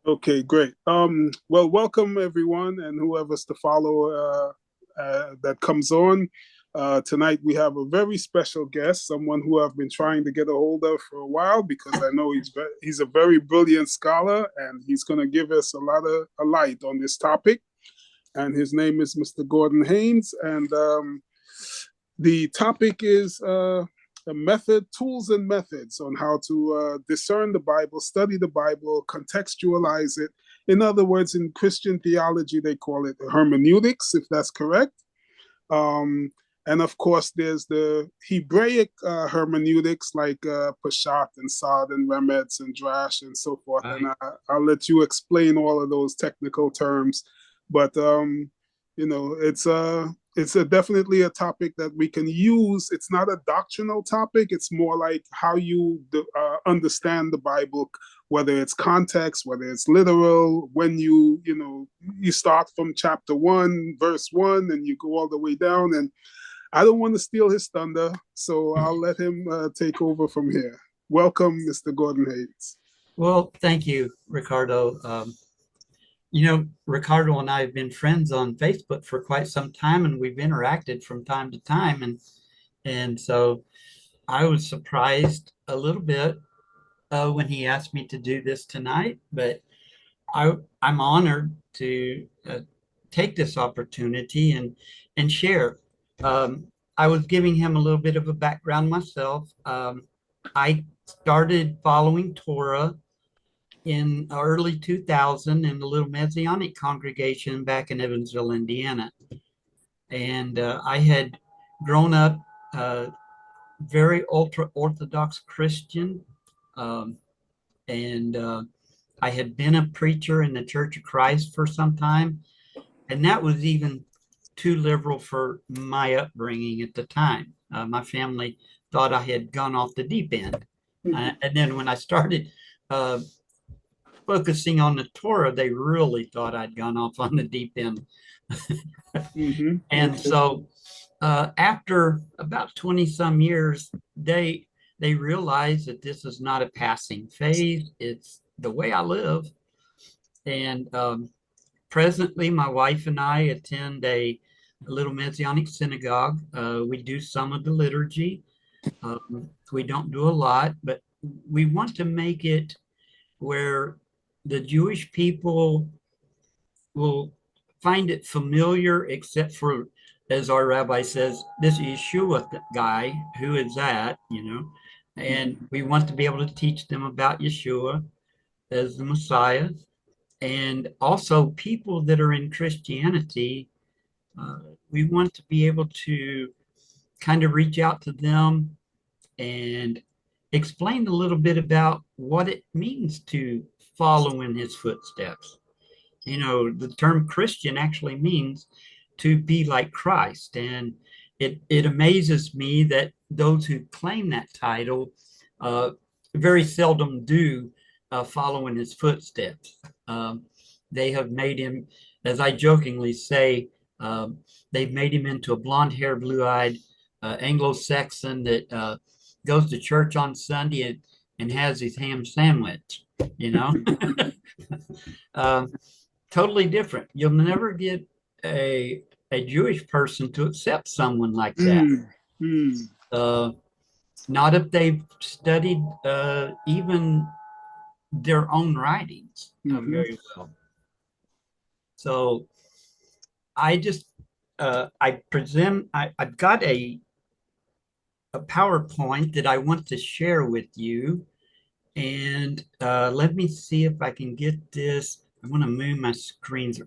Okay, great. Well, welcome everyone and whoever's to follow that comes on. Tonight we have a very special guest, someone who I've been trying to get a hold of for a while because I know he's a very brilliant scholar and he's going to give us a light on this topic. And his name is Mr. Gordon Haynes, and the topic is tools and methods on how to discern the Bible, study the Bible, contextualize it. In other words, in Christian theology, they call it hermeneutics, if that's correct. Um, and of course, there's the Hebraic hermeneutics like Peshat and Sod and Remetz and Drash and so forth. And Right. I'll let you explain all of those technical terms. But it's definitely a topic that we can use. It's not a doctrinal topic. It's more like how you understand the Bible, whether it's context, whether it's literal. When you start from chapter 1, verse 1, and you go all the way down. And I don't want to steal his thunder, so I'll let him take over from here. Welcome, Mr. Gordon Haynes. Well, thank you, Ricardo. Ricardo and I have been friends on Facebook for quite some time, and we've interacted from time to time, and so I was surprised a little bit when he asked me to do this tonight, but I'm honored to take this opportunity and share. I was giving him a little bit of a background myself. I started following Torah in early 2000 in the little Messianic congregation back in Evansville, Indiana. And I had grown up very ultra Orthodox Christian. Um, and I had been a preacher in the Church of Christ for some time. And that was even too liberal for my upbringing at the time. My family thought I had gone off the deep end. And then when I started uh, focusing on the Torah, they really thought I'd gone off on the deep end. Mm-hmm. And Okay. so after about 20 some years, they realized that this is not a passing phase. It's the way I live. And presently, my wife and I attend a little Messianic synagogue. We do some of the liturgy. We don't do a lot, but we want to make it where the Jewish people will find it familiar, except for, as our rabbi says, this Yeshua guy, who is that, And we want to be able to teach them about Yeshua as the Messiah. And also, people that are in Christianity, uh, we want to be able to kind of reach out to them and explain a little bit about what it means to follow in his footsteps. The term Christian actually means to be like Christ. And it amazes me that those who claim that title uh, very seldom do follow in his footsteps. They have made him, as I jokingly say, um, they've made him into a blonde haired, blue eyed Anglo-Saxon that goes to church on Sunday and has his ham sandwich, you know? um, totally different. You'll never get a Jewish person to accept someone like that. Mm-hmm. Uh, Not if they've studied even their own writings Mm-hmm. very well. So I just I present I've got a PowerPoint that I want to share with you, and let me see if I can get this. I want to move my screens.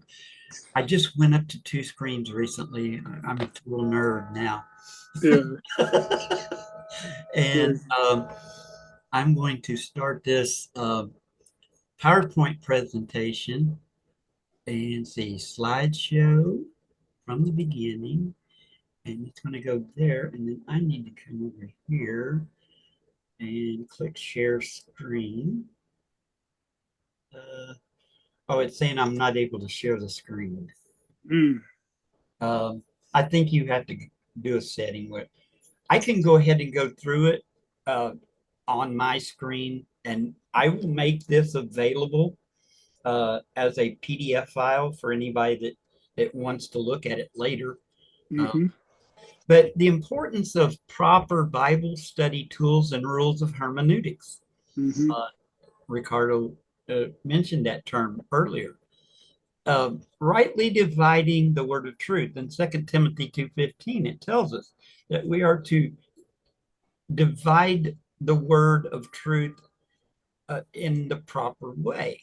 I just went up to two screens recently. I'm a total nerd now. Yeah. And Great. I'm going to start this PowerPoint presentation and see slideshow from the beginning. And it's going to go there. And then I need to come over here and click share screen. Uh, oh, it's saying I'm not able to share the screen. Mm. Um, I think you have to do a setting where I can go ahead and go through it uh, on my screen, and I will make this available as a PDF file for anybody that wants to look at it later. Uh, Mm-hmm. but the importance of proper Bible study tools and rules of hermeneutics. Mm-hmm. Uh, Ricardo mentioned that term earlier. Rightly dividing the word of truth. In 2 Timothy 2:15, it tells us that we are to divide the word of truth in the proper way.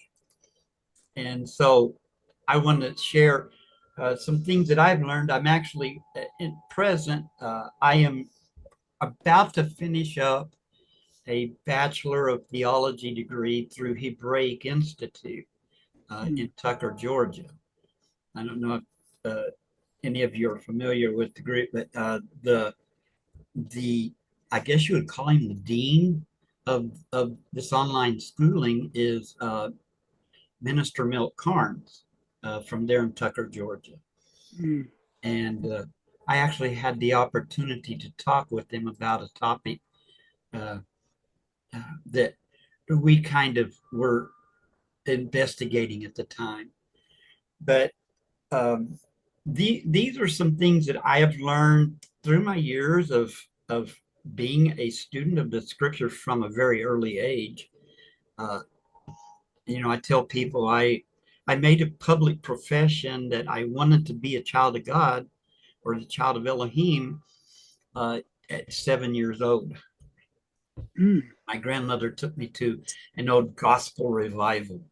And so I want to share some things that I've learned. I'm actually in present, I am about to finish up a Bachelor of Theology degree through Hebraic Institute in Tucker, Georgia. I don't know if any of you are familiar with the group, but the I guess you would call him the dean of this online schooling is Minister Milt Carnes from there in Tucker, Georgia. Mm-hmm. And I actually had the opportunity to talk with him about a topic uh, that we kind of were investigating at the time. But um, these are some things that I have learned through my years of being a student of the scripture from a very early age. Uh, I tell people I made a public profession that I wanted to be a child of God or the child of Elohim uh, at 7 years old. Mm-hmm. My grandmother took me to an old gospel revival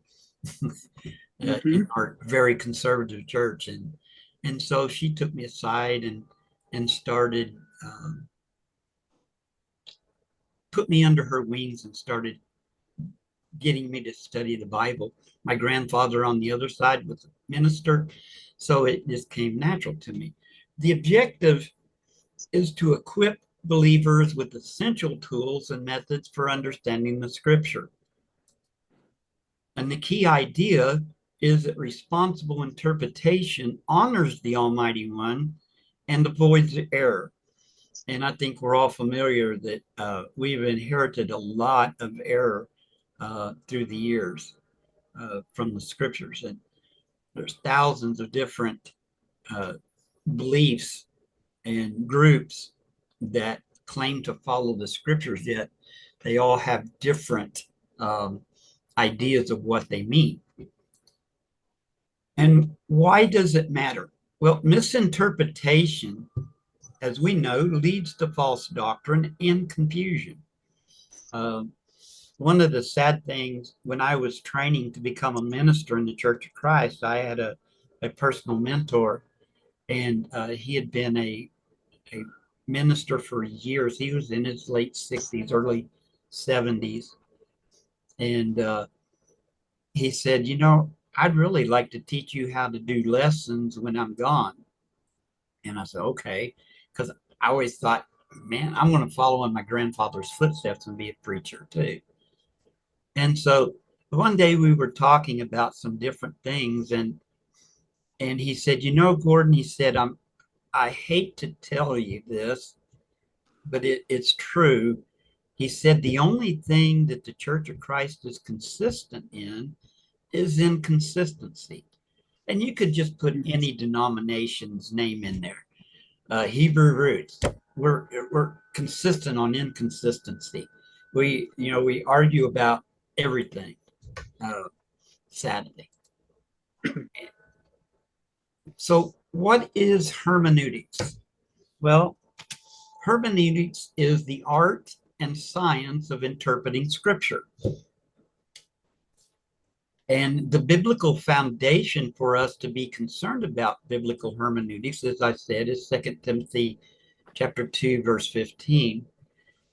Mm-hmm. in our very conservative church, and so she took me aside and started put me under her wings and started getting me to study the Bible. My grandfather on the other side was a minister, so it just came natural to me. The objective is to equip believers with essential tools and methods for understanding the scripture. And the key idea is that responsible interpretation honors the Almighty One and avoids error. And I think we're all familiar that we've inherited a lot of error through the years from the scriptures. And there's thousands of different uh, beliefs and groups that claim to follow the scriptures, yet they all have different um, ideas of what they mean. And why does it matter? Well, misinterpretation, as we know, leads to false doctrine and confusion. Um, One of the sad things when I was training to become a minister in the Church of Christ, I had a personal mentor, and he had been a minister for years. He was in his late 60s, early 70s. And he said, I'd really like to teach you how to do lessons when I'm gone. And I said, okay. Because I always thought, man, I'm going to follow in my grandfather's footsteps and be a preacher too. And so one day we were talking about some different things, and he said, Gordon, he said, I hate to tell you this, but it's true. He said the only thing that the Church of Christ is consistent in is inconsistency. And you could just put any denomination's name in there. Hebrew roots. We're consistent on inconsistency. We argue about everything. Sadly. So, what is hermeneutics? Well, hermeneutics is the art and science of interpreting scripture. And the biblical foundation for us to be concerned about biblical hermeneutics, as I said, is 2 Timothy chapter 2, verse 15.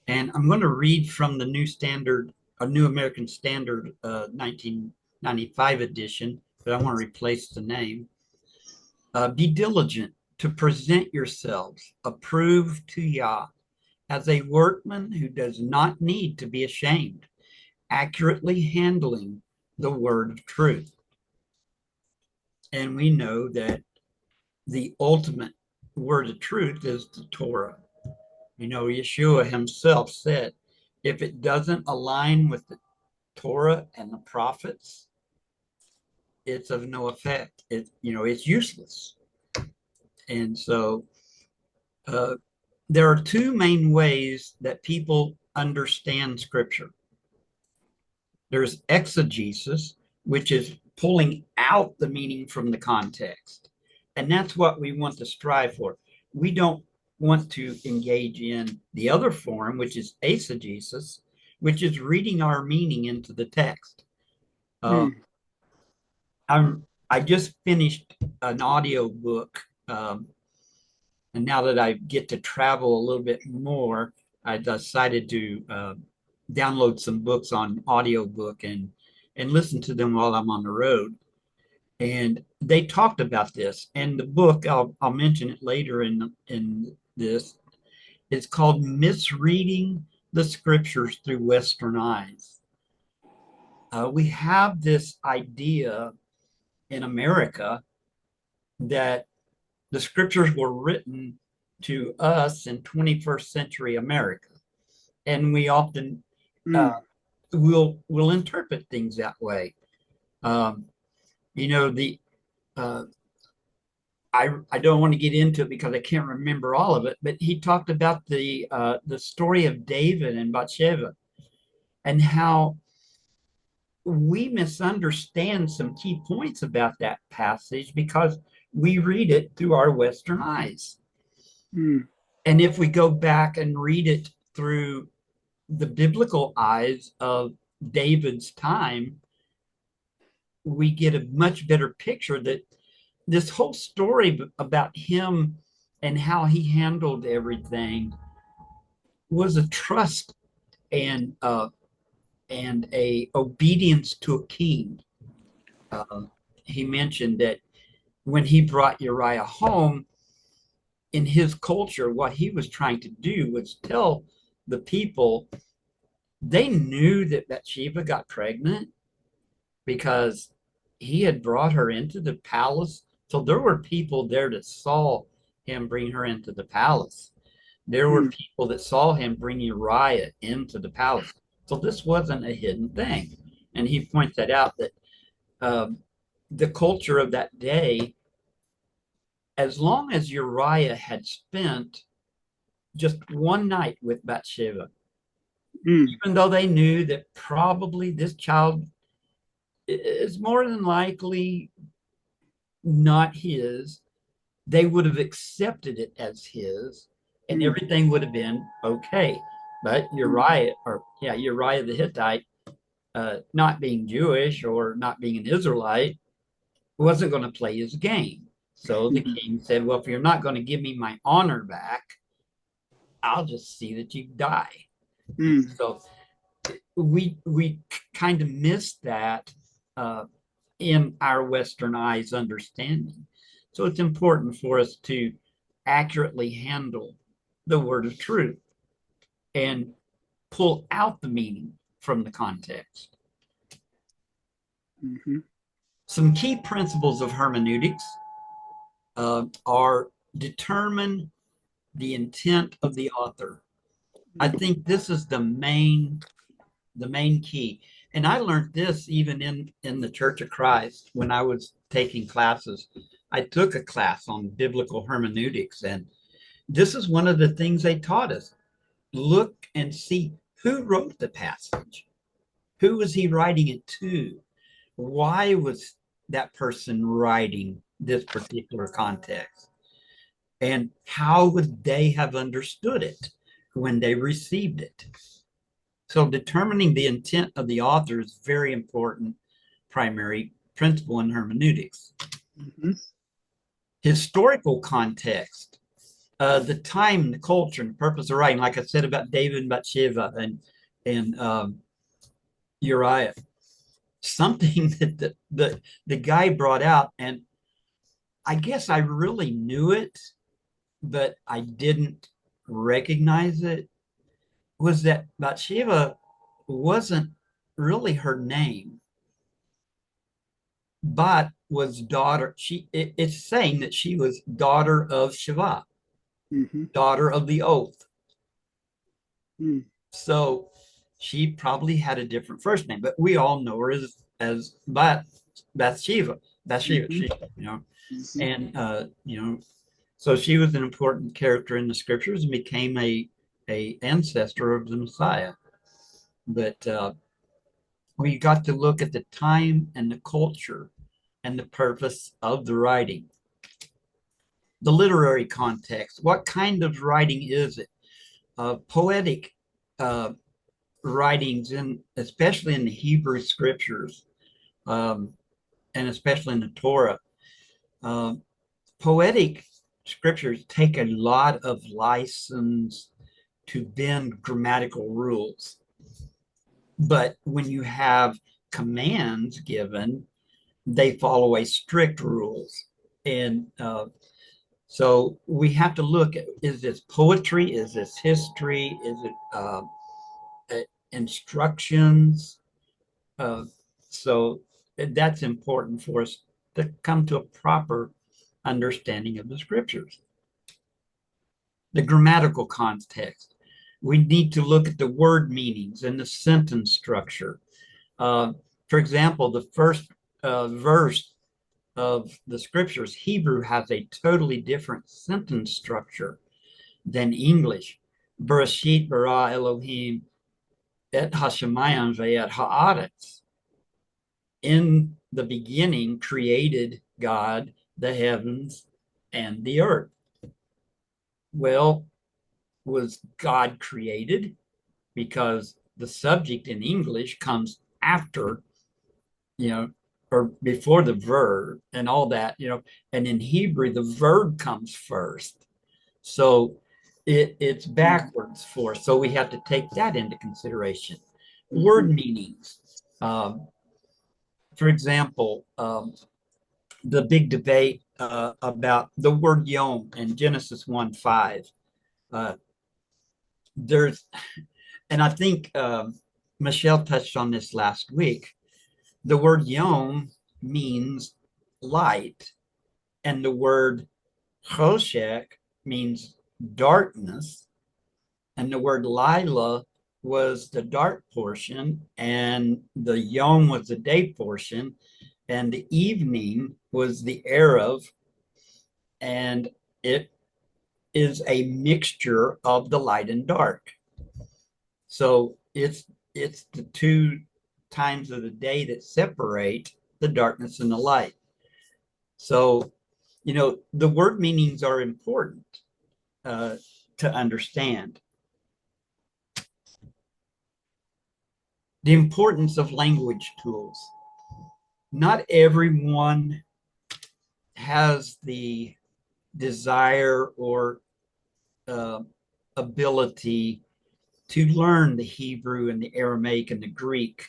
And I'm going to read from the New Standard, a New American Standard 1995 edition, but I want to replace the name. Be diligent to present yourselves approved to Yah as a workman who does not need to be ashamed, accurately handling the word of truth. And we know that the ultimate word of truth is the Torah. Yeshua himself said, if it doesn't align with the Torah and the prophets, it's of no effect. It's useless. And so uh, there are two main ways that people understand scripture. There's exegesis, which is pulling out the meaning from the context. And that's what we want to strive for. We don't want to engage in the other form, which is eisegesis, which is reading our meaning into the text. Mm. I just finished an audio book, and now that I get to travel a little bit more, I decided to download some books on audiobook and listen to them while I'm on the road. And they talked about this. And the book, I'll mention it later in this, it's called Misreading the Scriptures Through Western Eyes. We have this idea in America that the scriptures were written to us in 21st century America. And we often will interpret things that way. The I don't want to get into it because I can't remember all of it, but he talked about the story of David and Bathsheba and how we misunderstand some key points about that passage because we read it through our Western eyes. Mm. And if we go back and read it through the biblical eyes of David's time, we get a much better picture that this whole story about him and how he handled everything was a trust and a obedience to a king. He mentioned that when he brought Uriah home, in his culture, what he was trying to do was tell the people they knew that Bathsheba got pregnant because he had brought her into the palace. So there were people there that saw him bring her into the palace. There were people that saw him bring Uriah into the palace. So this wasn't a hidden thing. And he points that out that the culture of that day, as long as Uriah had spent just one night with Bathsheba, even though they knew that probably this child is more than likely not his, they would have accepted it as his, and everything would have been okay. But Uriah the Hittite, not being Jewish or not being an Israelite, wasn't going to play his game. So the king said, well, if you're not going to give me my honor back, I'll just see that you die. So we kind of missed that in our Western eyes understanding. So it's important for us to accurately handle the word of truth and pull out the meaning from the context. Some key principles of hermeneutics are determine the intent of the author. I think this is the main key. And I learned this even in the Church of Christ when I was taking classes. I took a class on biblical hermeneutics, and this is one of the things they taught us. Look and see who wrote the passage. Who was he writing it to? Why was that person writing this particular context? And how would they have understood it when they received it? So determining the intent of the author is very important primary principle in hermeneutics. Historical context, the time, the culture, and the purpose of writing, like I said about David and Bathsheba and Uriah. Something that the guy brought out, and I guess I really knew it, but I didn't recognize it, was that Bathsheba wasn't really her name, but was daughter. It's saying that she was daughter of Sheva, daughter of the oath. So she probably had a different first name, but we all know her as Bat Bathsheba. Bathsheba, Mhm. and so she was an important character in the scriptures and became a ancestor of the Messiah. But we got to look at the time and the culture and the purpose of the writing. The literary context. What kind of writing is it? Poetic uh, writings, especially in the Hebrew scriptures, um, and especially in the Torah. Uh, Poetic scriptures take a lot of license to bend grammatical rules. But when you have commands given, they follow a strict rules. And so we have to look at, is this poetry? Is this history? Is it instructions? Uh, so that's important for us to come to a proper understanding of the scriptures. The grammatical context. We need to look at the word meanings and the sentence structure. For example, the first verse of the scriptures, Hebrew has a totally different sentence structure than English. Bereshit bara Elohim et hashemayim ve'et haaretz. In the beginning created God the heavens and the earth. Well, was God created? Because the subject in English comes after, or before the verb and all that, and in Hebrew, the verb comes first. So it's backwards for us. So we have to take that into consideration. Word meanings. For example, the big debate about the word yom in Genesis 1:5. There's, and I think Michelle touched on this last week. The word yom means light, and the word choshek means darkness, and the word Lila was the dark portion, and the yom was the day portion, and the evening was the Erev, and it is a mixture of the light and dark. So it's the two times of the day that separate the darkness and the light. So, the word meanings are important to understand. The importance of language tools. Not everyone has the desire or ability to learn the Hebrew and the Aramaic and the Greek,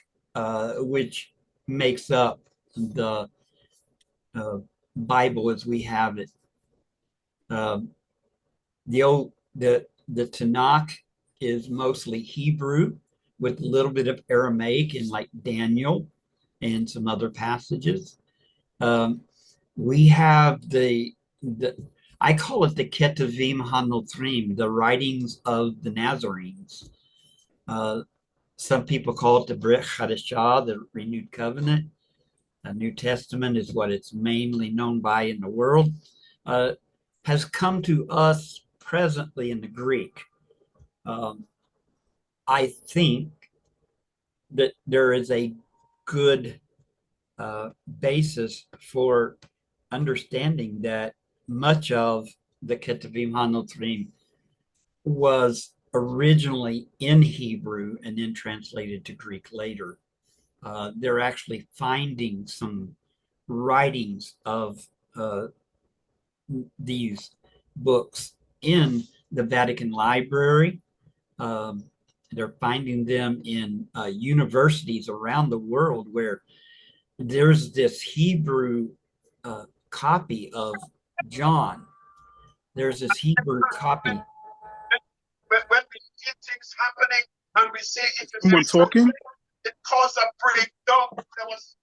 which makes up the Bible as we have it. The Tanakh is mostly Hebrew with a little bit of Aramaic in like Daniel and some other passages. We have the I call it the Ketuvim HaNotzrim, the writings of the Nazarenes. Some people call it the Brit Hadashah, the renewed covenant. The New Testament is what it's mainly known by in the world. Has come to us presently in the Greek. I think that there is a good basis for understanding that much of the Ketuvim HaNotzrim was originally in Hebrew and then translated to Greek later. They're actually finding some writings of these books in the Vatican Library. They're finding them in universities around the world where there's this Hebrew copy of John. There's this Hebrew copy. When we see things happening and we say it is Someone talking? it caused a breakdown. There was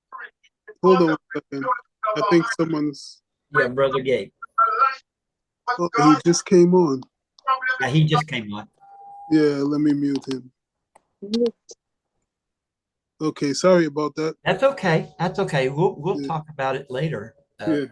Hold on a second. I think someone's. Yeah, Brother Gabe. Oh, he just came on. Yeah, he just came on. Yeah, let me mute him. Okay, sorry about that. That's okay. That's okay. We'll Yeah, talk about it later. yeah.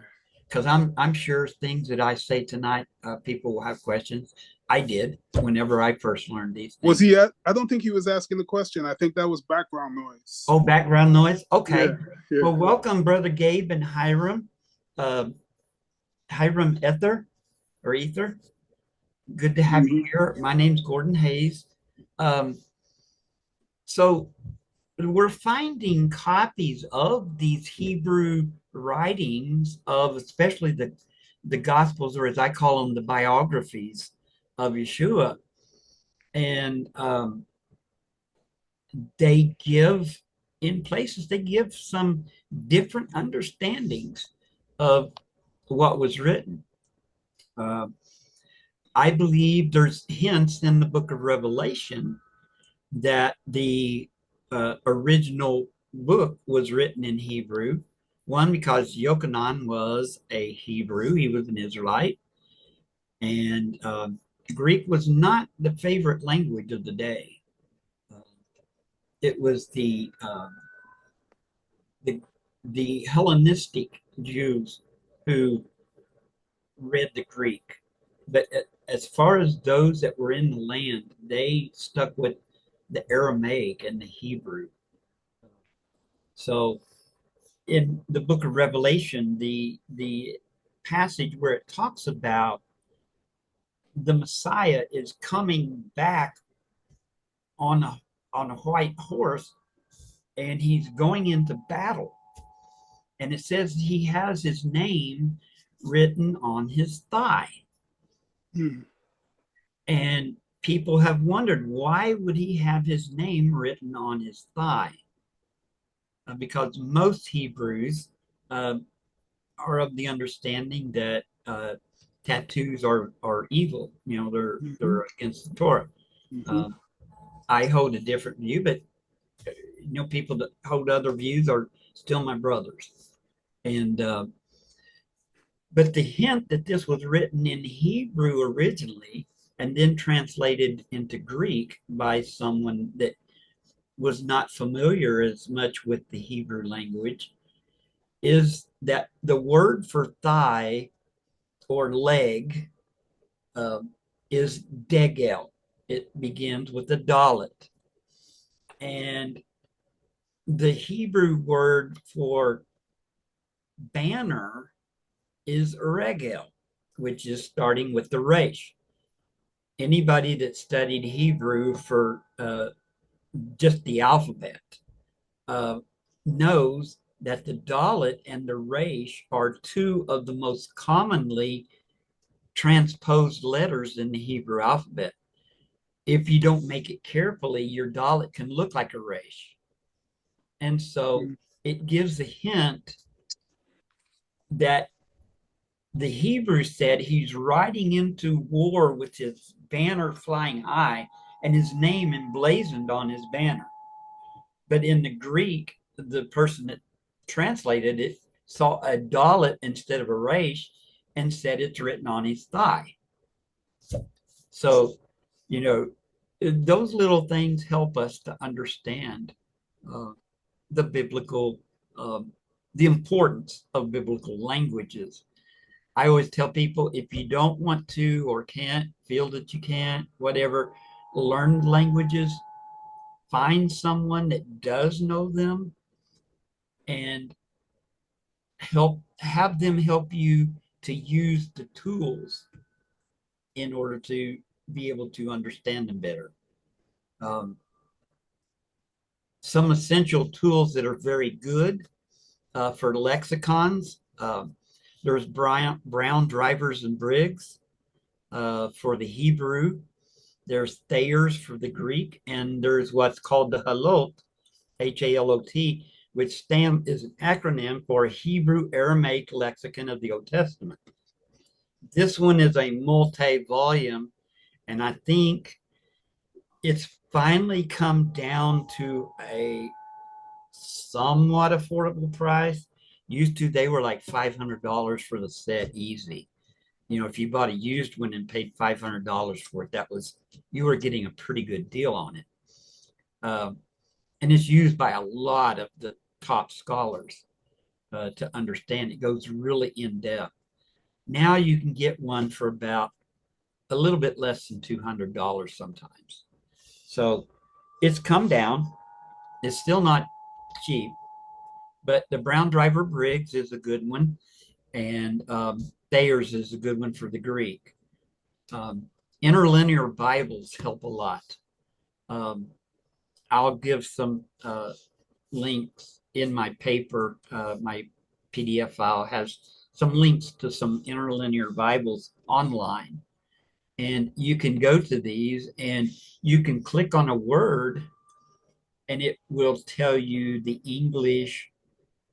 Because I'm sure things that I say tonight, people will have questions. I did whenever I first learned these Was things. he at? I don't think he was asking the question. I think that was background noise. Oh, background noise. Yeah, Okay. yeah. Well, welcome, Brother Gabe and Hiram. Uh, Hiram Ether. Good to have you Hmm. here. My name's Gordon Hayes. Um, so we're finding copies of these Hebrew writings of especially the Gospels, or as I call them, the biographies of Yeshua. And they give, in places, they give some different understandings of what was written. Uh, I believe there's hints in the book of Revelation that the original book was written in Hebrew. One, because Yochanan was a Hebrew, he was an Israelite, and Greek was not the favorite language of the day. Uh, it was the the Hellenistic Jews who read the Greek, but as far as those that were in the land, they stuck with the Aramaic and the Hebrew. So in the book of Revelation, the passage where it talks about the Messiah is coming back on a white horse and he's going into battle. And it says he has his name written on his thigh. Hmm. And people have wondered, why would he have his name written on his thigh? Because most Hebrews uh, are of the understanding that tattoos are evil. You know, Hmm. they're against the Torah. Hmm. Um, I hold a different view, but people that hold other views are still my brothers. And but the hint that this was written in Hebrew originally and then translated into Greek by someone that was not familiar as much with the Hebrew language is that the word for thigh or leg uh, is degel. It begins with a dalet. And the Hebrew word for banner is regel, which is starting with the resh. Anybody that studied Hebrew for just the alphabet uh, knows that the dalet and the resh are two of the most commonly transposed letters in the Hebrew alphabet. If you don't make it carefully, your dalet can look like a resh. And so it gives a hint that the Hebrew said he's riding into war with his banner flying high and his name emblazoned on his banner. But in the Greek, the person that translated it saw a dalet instead of a resh and said it's written on his thigh. So, you know, those little things help us to understand uh, the biblical, um, the importance of biblical languages. I always tell people if you don't want to or can't, feel that you can't, whatever, learn languages, find someone that does know them and have them help you to use the tools in order to be able to understand them better. Um, some essential tools that are very good for lexicons. There's Brown, Drivers, and Briggs for the Hebrew. There's Thayer's for the Greek, and there's what's called the Halot, Halot, which is an acronym for Hebrew Aramaic Lexicon of the Old Testament. This one is a multi-volume, and I think it's finally come down to a somewhat affordable price. Used to, they were like $500 for the set easy. If you bought a used one and paid $500 for it, you were getting a pretty good deal on it. Um, and it's used by a lot of the top scholars to understand. It goes really in depth. Now you can get one for about a little bit less than $200 sometimes. So it's come down. It's still not cheap, but the Brown Driver Briggs is a good one, and Thayer's is a good one for the Greek. Interlinear Bibles help a lot. I'll give some links in my paper. My PDF file has some links to some interlinear Bibles online. And you can go to these and you can click on a word and it will tell you the English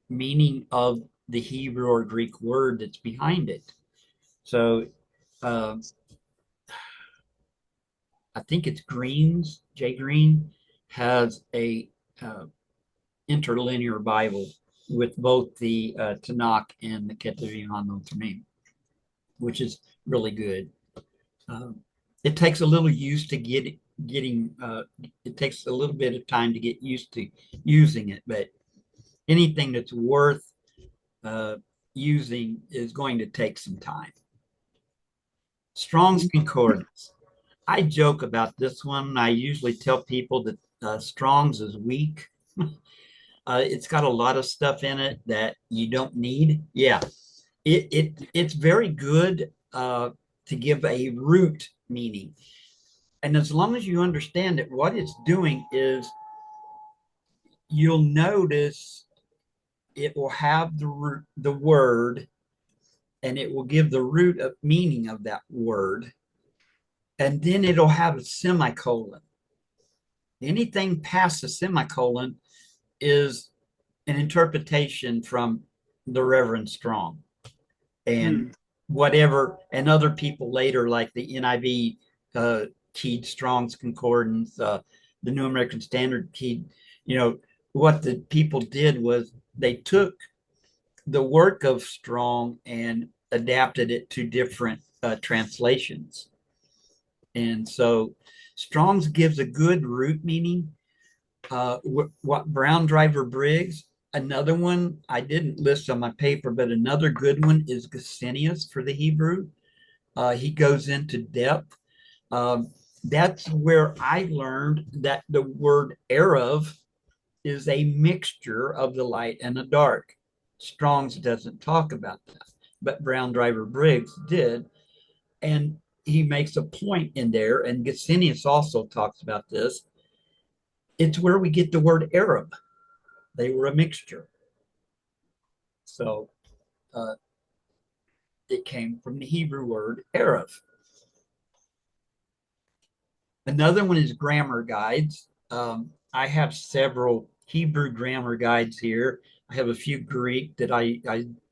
meaning of the Hebrew or Greek word that's behind it. So I think it's Green's, Jay Green has a interlinear Bible with both the Tanakh and the Ketuvim HaNotarim, which is really good. It takes a little use to getting. It takes a little bit of time to get used to using it, but anything that's worth using is going to take some time. Strong's Concordance. I joke about this one. I usually tell people that Strong's is weak. It's got a lot of stuff in it that you don't need. Yeah, it's very good to give a root meaning. And as long as you understand it, what it's doing is you'll notice it will have the word, and it will give the root of meaning of that word. And then it'll have a semicolon. Anything past a semicolon is an interpretation from the Reverend Strong. And whatever, and other people later, like the NIV keyed Strong's Concordance, the New American Standard keyed, what the people did was they took the work of Strong and adapted it to different translations. And so Strong's gives a good root meaning. What Brown Driver Briggs, another one I didn't list on my paper, but another good one is Gesenius for the Hebrew. He goes into depth. That's where I learned that the word Erev is a mixture of the light and the dark. Strong's doesn't talk about that, but Brown Driver Briggs did. And he makes a point in there, and Gesenius also talks about this. It's where we get the word Arab. They were a mixture. So it came from the Hebrew word Arab. Another one is grammar guides. I have several Hebrew grammar guides here. I have a few Greek that I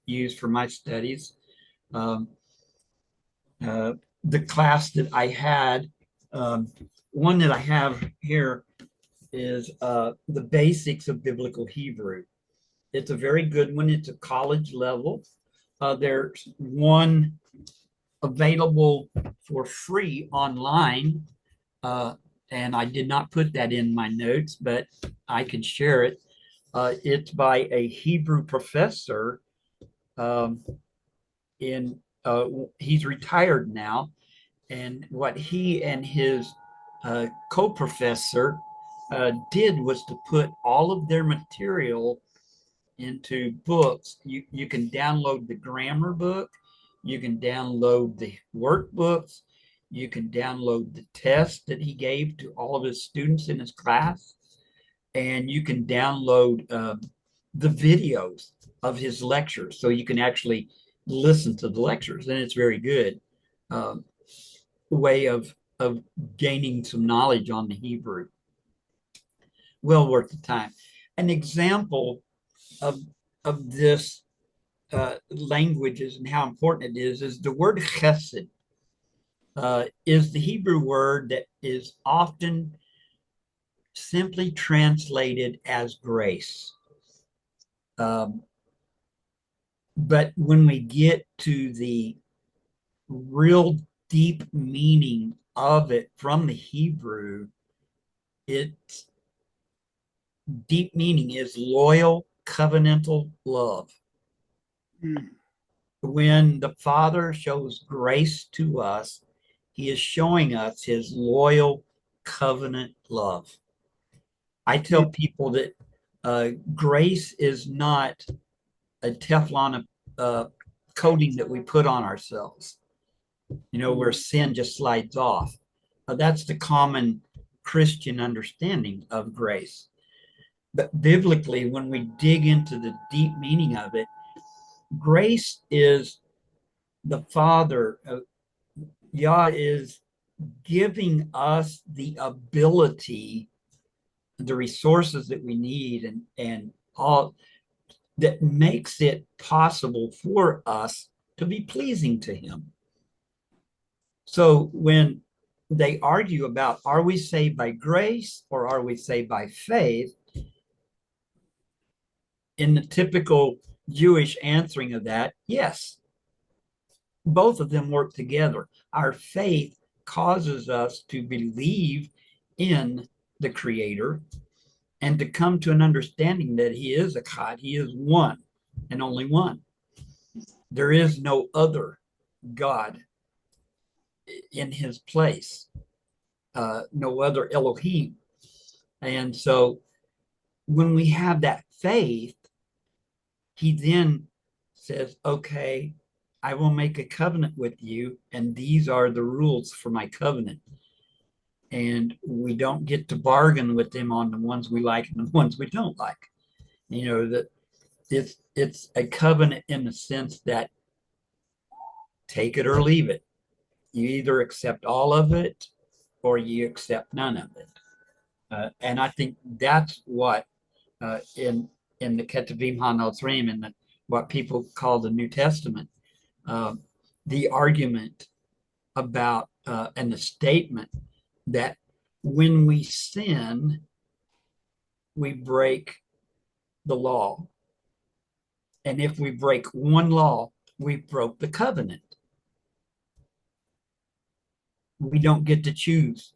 use for my studies. The class that I had, one that I have here is the basics of biblical Hebrew. It's a very good one. It's a college level. There's one available for free online, and I did not put that in my notes, but I can share it. It's by a Hebrew professor. He's retired now, and what he and his co-professor did was to put all of their material into books. You can download the grammar book, you can download the workbooks, you can download the test that he gave to all of his students in his class, and you can download the videos of his lectures, so you can actually listen to the lectures, and it's very good way of gaining some knowledge on the Hebrew. Well worth the time. An example of this languages and how important it is the word chesed. Is the Hebrew word that is often simply translated as grace. But when we get to the real deep meaning of it from the Hebrew, it's deep meaning is loyal, covenantal love. Mm. When the Father shows grace to us, he is showing us his loyal covenant love. I tell people that grace is not a Teflon coating that we put on ourselves, where sin just slides off. That's the common Christian understanding of grace. But biblically, when we dig into the deep meaning of it, grace is the Father, Yah is giving us the ability, the resources that we need, and all that makes it possible for us to be pleasing to him. So when they argue about, are we saved by grace or are we saved by faith? In the typical Jewish answering of that, yes, both of them work together. Our faith causes us to believe in the Creator and to come to an understanding that he is Echad, he is one and only one. There is no other God in his place, no other Elohim. And so when we have that faith, he then says, okay, I will make a covenant with you, and these are the rules for my covenant. And we don't get to bargain with them on the ones we like and the ones we don't like. That it's a covenant in the sense that take it or leave it. You either accept all of it or you accept none of it. And I think that's what in the Ketuvim HaNotzrim, in what people call the New Testament, the argument about and the statement that when we sin, we break the law. And if we break one law, we broke the covenant. We don't get to choose.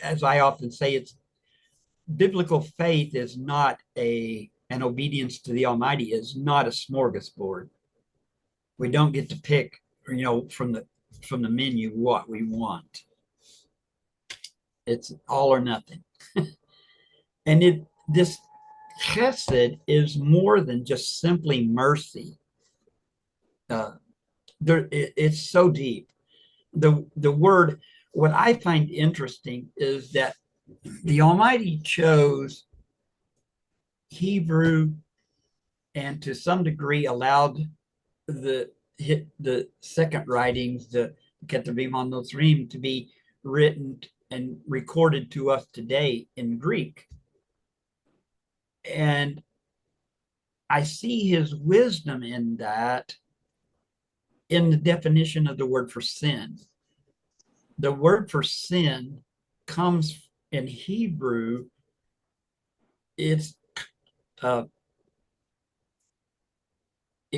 As I often say, it's biblical faith is not an obedience to the Almighty is not a smorgasbord. We don't get to pick, from the menu what we want. It's all or nothing. And this chesed is more than just simply mercy. It's so deep. The word, what I find interesting is that the Almighty chose Hebrew and to some degree allowed the second writings, the Ketuvim HaNotzrim, to be written and recorded to us today in Greek. And I see his wisdom in that, in the definition of the word for sin. The word for sin comes in Hebrew, it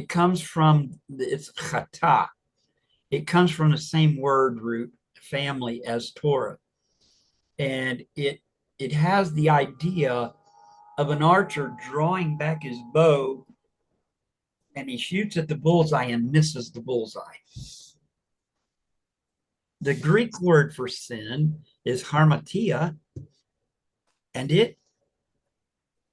comes from, it's chata. It comes from the same word root family as Torah. And it has the idea of an archer drawing back his bow, and he shoots at the bullseye and misses the bullseye. The Greek word for sin is harmatia, and it,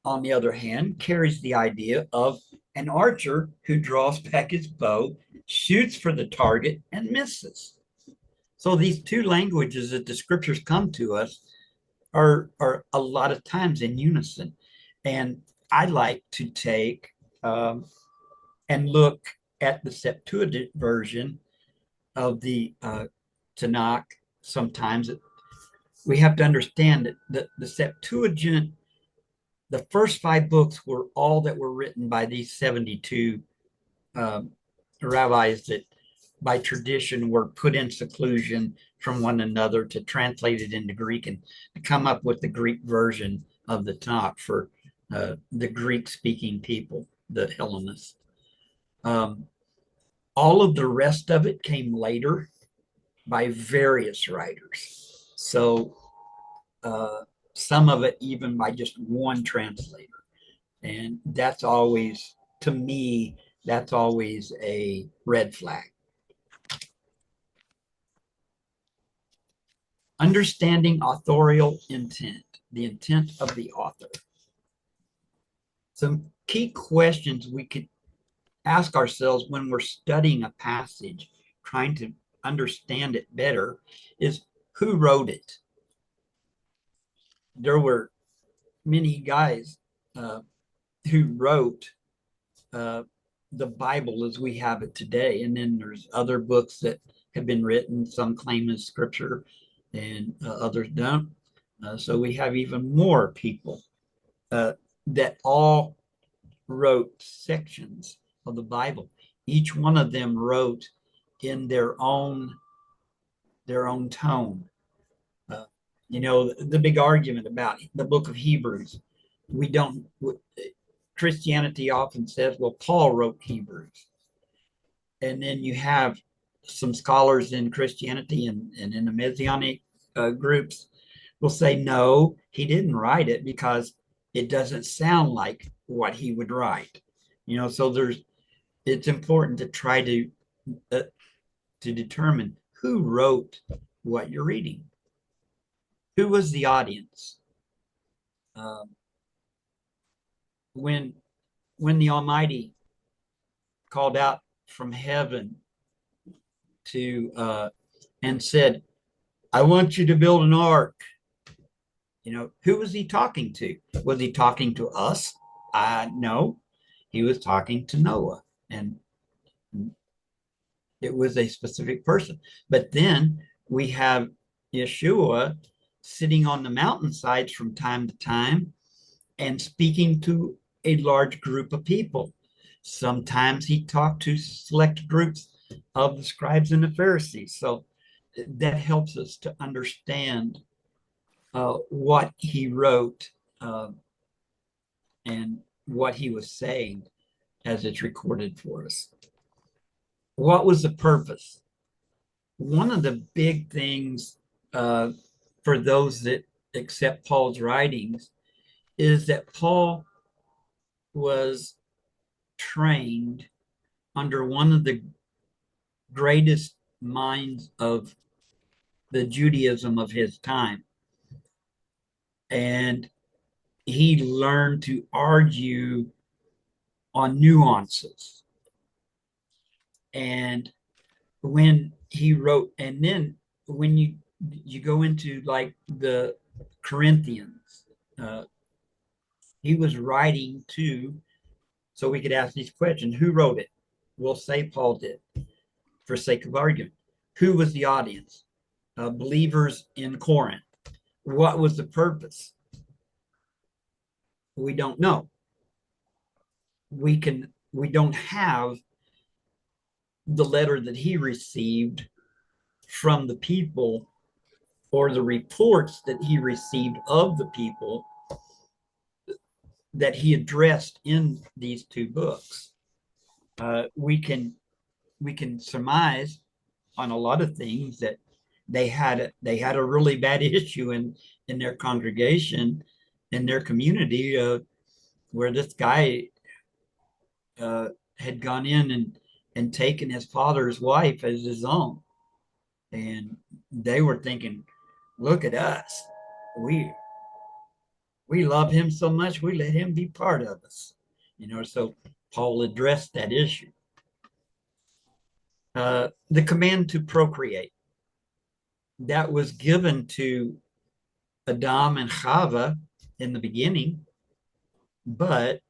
on the other hand, carries the idea of an archer who draws back his bow, shoots for the target, and misses. So these two languages that the scriptures come to us are a lot of times in unison. And I like to take and look at the Septuagint version of the Tanakh. Sometimes we have to understand that the Septuagint, the first 5 books were all that were written by these 72 rabbis that by tradition were put in seclusion from one another to translate it into Greek and to come up with the Greek version of the Tanakh for the Greek-speaking people, the Hellenists. All of the rest of it came later by various writers. So some of it even by just one translator. And that's always, to me, that's always a red flag. Understanding authorial intent, the intent of the author. Some key questions we could ask ourselves when we're studying a passage, trying to understand it better, is who wrote it? There were many guys who wrote the Bible as we have it today. And then there's other books that have been written, some claim as scripture and others don't. So we have even more people that all wrote sections of the Bible. Each one of them wrote in their own tone. You know, the big argument about the book of Hebrews, we don't, Christianity often says, well, Paul wrote Hebrews. And then you have some scholars in Christianity and in the Messianic groups will say, no, he didn't write it because it doesn't sound like what he would write. You know, so it's important to try to determine who wrote what you're reading. Who was the audience? When the Almighty called out from heaven to and said, I want you to build an ark. You know, who was he talking to? Was he talking to us? No, he was talking to Noah, and it was a specific person. But then we have Yeshua sitting on the mountainsides from time to time and speaking to a large group of people. Sometimes he talked to select groups of the scribes and the Pharisees. So that helps us to understand what he wrote and what he was saying as it's recorded for us. What was the purpose? One of the big things for those that accept Paul's writings is that Paul was trained under one of the greatest minds of the Judaism of his time. And he learned to argue on nuances. And when he wrote, and then when you go into like the Corinthians, he was writing to, so we could ask these questions. Who wrote it? We'll say Paul did, for sake of argument. Who was the audience? Believers in Corinth. What was the purpose? We don't know. We don't have the letter that he received from the people or the reports that he received of the people that he addressed in these two books. We can surmise on a lot of things that they had a really bad issue in their congregation, in their community, where this guy had gone in and taken his father's wife as his own. And they were thinking, look at us. We love him so much, we let him be part of us. You know, so Paul addressed that issue. The command to procreate, that was given to Adam and Chava in the beginning, but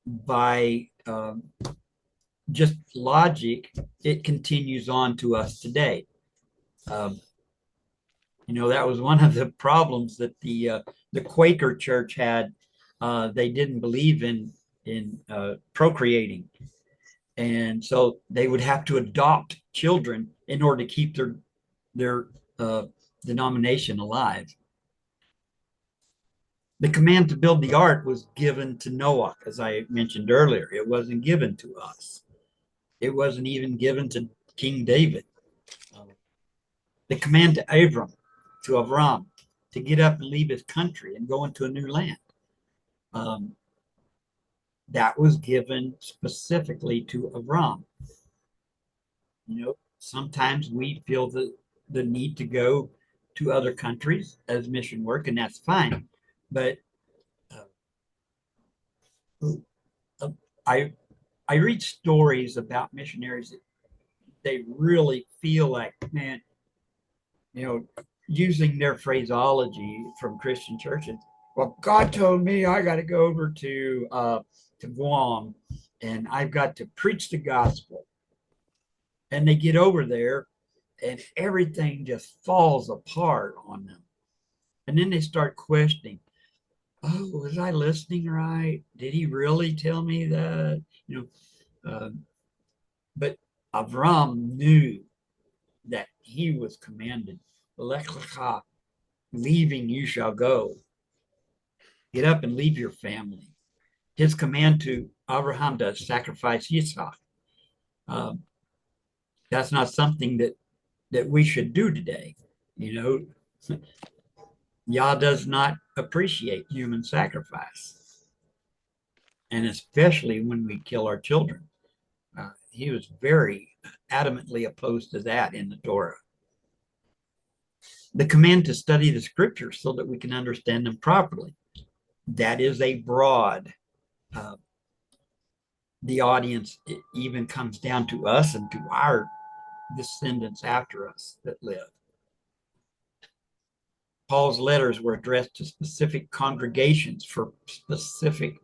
by just logic, it continues on to us today. You know, that was one of the problems that the Quaker church had. They didn't believe in procreating, and so they would have to adopt children in order to keep their denomination alive. The command to build the ark was given to Noah, as I mentioned earlier. It wasn't given to us. It wasn't even given to King David. The command to Avram, to get up and leave his country and go into a new land. That was given specifically to Avram. You know, sometimes we feel the need to go to other countries as mission work, and that's fine. But I read stories about missionaries that they really feel like, man, you know, using their phraseology from Christian churches. Well, God told me I got to go over to Guam, and I've got to preach the gospel. And they get over there, and everything just falls apart on them. And then they start questioning, oh, was I listening right? Did he really tell me that? You know, but Avram knew that he was commanded, Lech lecha, leaving you shall go. Get up and leave your family. His command to Abraham to sacrifice Yitzhak. That's not something that we should do today. You know, Yah does not appreciate human sacrifice, and especially when we kill our children. He was very adamantly opposed to that in the Torah. The command to study the scriptures so that we can understand them properly. That is a broad. The audience even comes down to us and to our descendants after us that live. Paul's letters were addressed to specific congregations for specific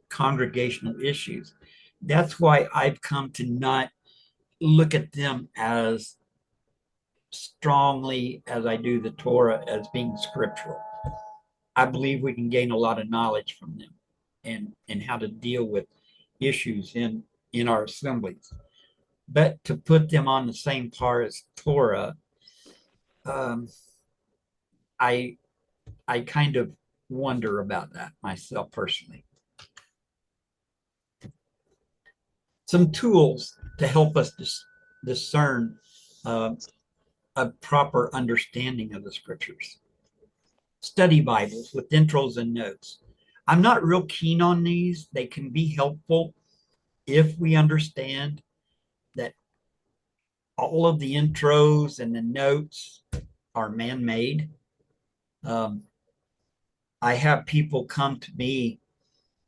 congregational issues. That's why I've come to not look at them as strongly as I do the Torah as being scriptural. I believe we can gain a lot of knowledge from them and how to deal with issues in our assemblies. But to put them on the same par as Torah, I kind of wonder about that myself personally. Some tools to help us discern a proper understanding of the scriptures. Study Bibles with intros and notes. I'm not real keen on these. They can be helpful if we understand that all of the intros and the notes are man-made. I have people come to me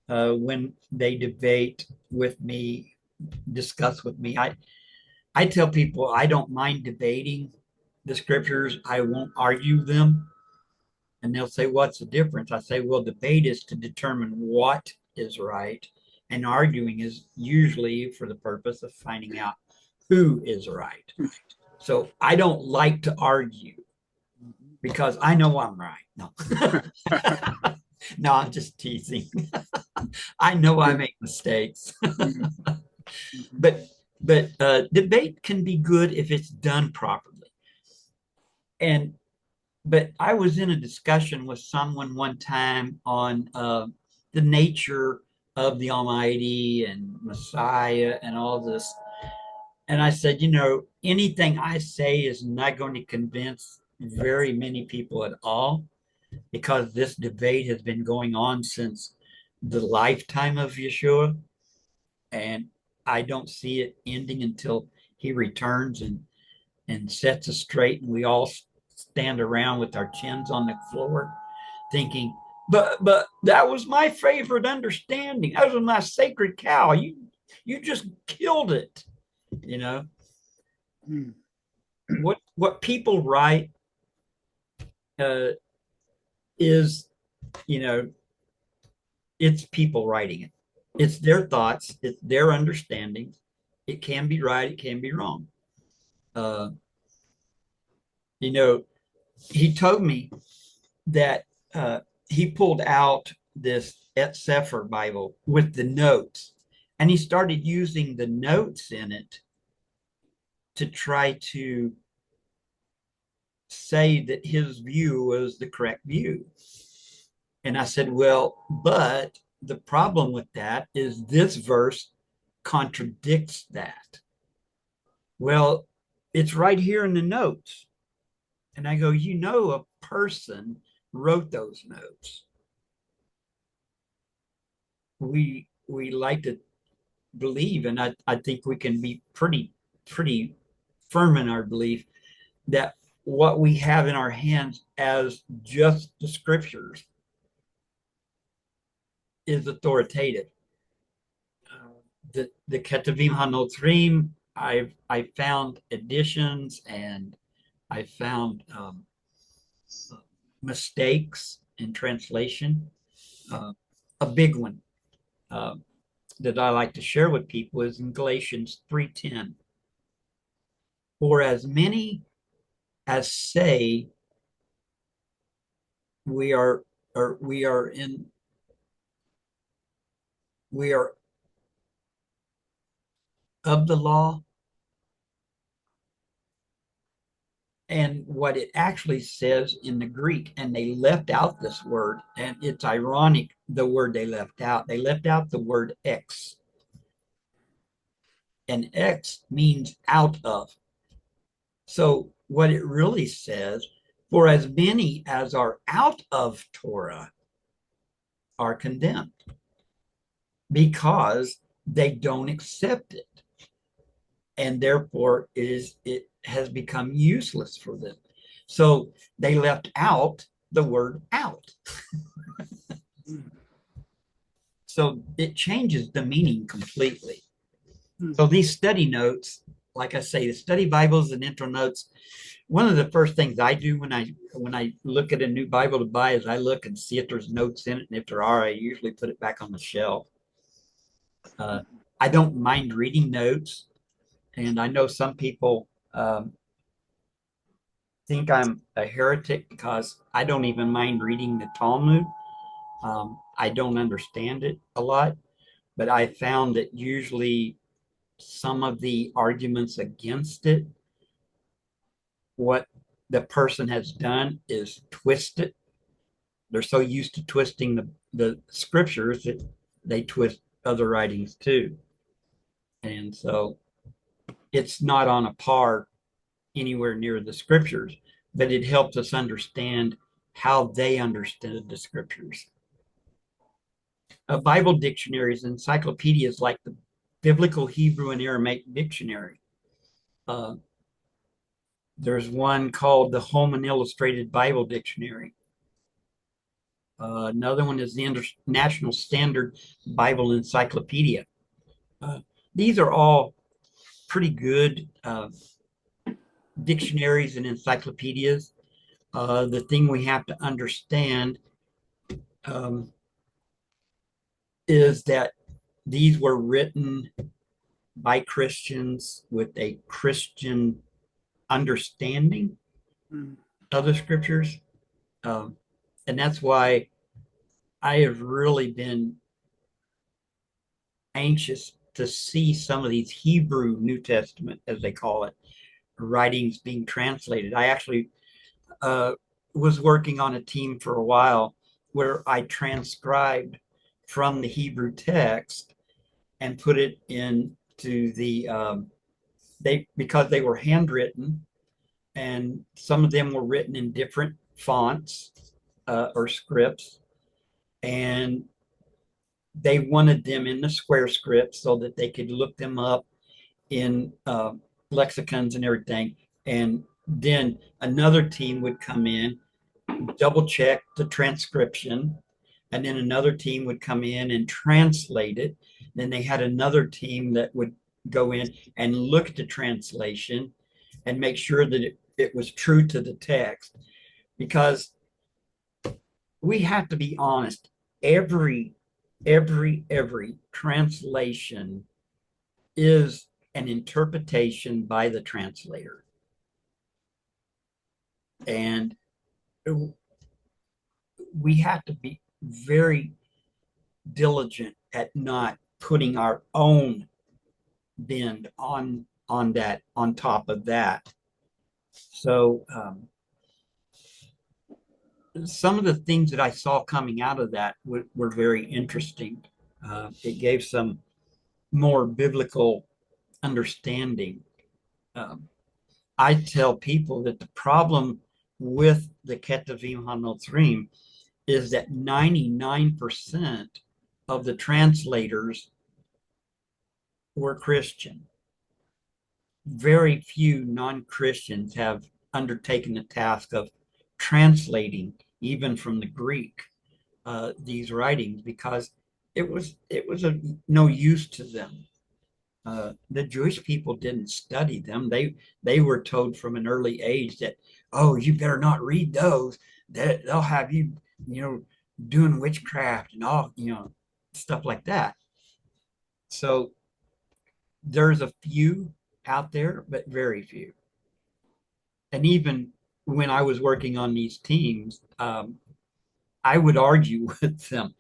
when they debate with me, discuss with me. I tell people I don't mind debating the scriptures. I won't argue them. And they'll say, what's the difference? I say, well, debate is to determine what is right. And arguing is usually for the purpose of finding out who is right. So I don't like to argue because I know I'm right. No, no, I'm just teasing. I know I make mistakes. but debate can be good if it's done properly. But I was in a discussion with someone one time on the nature of the Almighty and Messiah and all this. And I said, you know, anything I say is not going to convince very many people at all, because this debate has been going on since the lifetime of Yeshua. And I don't see it ending until he returns and sets us straight, and we all stand around with our chins on the floor thinking, but that was my favorite understanding. That was my sacred cow. You just killed it. You know, what people write is, you know, it's people writing it. It's their thoughts. It's their understandings. It can be right. It can be wrong. You know, he told me that he pulled out this Et Sefer Bible with the notes, and he started using the notes in it to try to say that his view was the correct view. And I said, well, but the problem with that is this verse contradicts that. Well, it's right here in the notes. And I go, you know, a person wrote those notes. We like to believe, and I think we can be pretty firm in our belief that what we have in our hands as just the scriptures is authoritative. The Ketuvim HaNotzrim, I found additions, and I found mistakes in translation. A big one that I like to share with people is in Galatians 3:10. For as many as say we are of the law, and what it actually says in the Greek, and they left out this word, and it's ironic, the word they left out the word ex, and ex means out of. So what it really says, for as many as are out of Torah are condemned, because they don't accept it, and therefore it has become useless for them. So they left out the word out. So it changes the meaning completely. So these study notes, like I say, the study Bibles and intro notes, one of the first things I do when I look at a new Bible to buy is I look and see if there's notes in it, and if there are, I usually put it back on the shelf. I don't mind reading notes, and I know some people think I'm a heretic because I don't even mind reading the Talmud. I don't understand it a lot, but I found that usually some of the arguments against it, what the person has done is twist it. They're so used to twisting the scriptures that they twist other writings too. And so it's not on a par anywhere near the scriptures, but it helps us understand how they understood the scriptures. Bible dictionaries, encyclopedias like the Biblical Hebrew and Aramaic Dictionary. There's one called the Holman Illustrated Bible Dictionary. Another one is the International Standard Bible Encyclopedia. These are all pretty good dictionaries and encyclopedias. The thing we have to understand is that these were written by Christians with a Christian understanding of the scriptures. And that's why I have really been anxious to see some of these Hebrew New Testament, as they call it, writings being translated. I actually was working on a team for a while where I transcribed from the Hebrew text and put it into the because they were handwritten, and some of them were written in different fonts or scripts, and they wanted them in the square script so that they could look them up in lexicons and everything. And then another team would come in, double check the transcription, and then another team would come in and translate it. Then they had another team that would go in and look at the translation and make sure that it was true to the text. Because we have to be honest, every translation is an interpretation by the translator. And we have to be very diligent at not putting our own bend on that, on top of that. So some of the things that I saw coming out of that were very interesting. It gave some more biblical understanding. I tell people that the problem with the Ketuvim HaNotzrim is that 99% of the translators were Christian. Very few non-Christians have undertaken the task of translating, even from the Greek, these writings, because it was of no use to them. The Jewish people didn't study them. They were told from an early age that, oh, you better not read those. That they'll have you, doing witchcraft and all, stuff like that. So there's a few out there, but very few. And even when I was working on these teams, I would argue with them.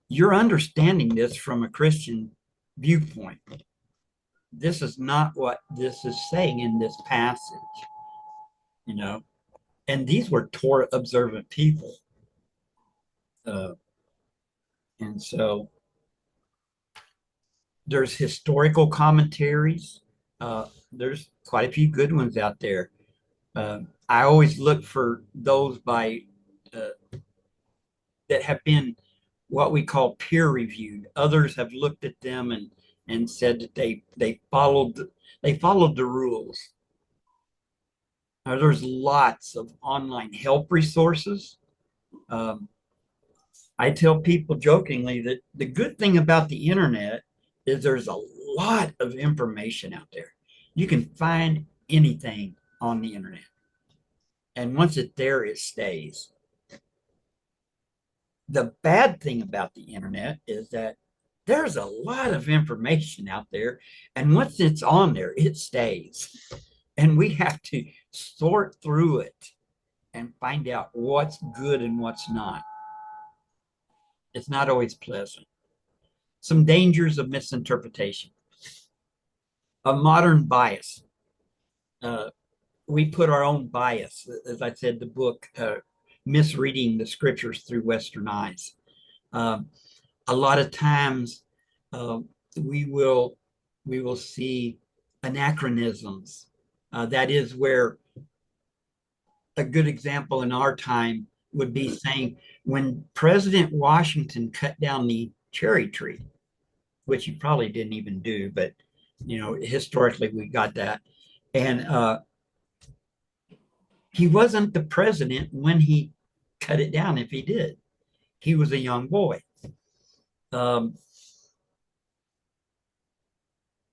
You're understanding this from a Christian viewpoint. This is not what this is saying in this passage, and these were Torah observant people. And so there's historical commentaries. There's quite a few good ones out there. I always look for those by that have been what we call peer reviewed. Others have looked at them and said that they followed the rules. Now, there's lots of online help resources. I tell people jokingly that the good thing about the internet is there's a lot of information out there. You can find anything on the internet. And once it's there, it stays. The bad thing about the internet is that there's a lot of information out there. And once it's on there, it stays. And we have to sort through it and find out what's good and what's not. It's not always pleasant. Some dangers of misinterpretation. A modern bias. We put our own bias, as I said, the book, Misreading the Scriptures Through Western Eyes. A lot of times we will see anachronisms. That is where a good example in our time would be saying when President Washington cut down the cherry tree, which he probably didn't even do, but historically we got that. And he wasn't the president when he cut it down. If he did, he was a young boy.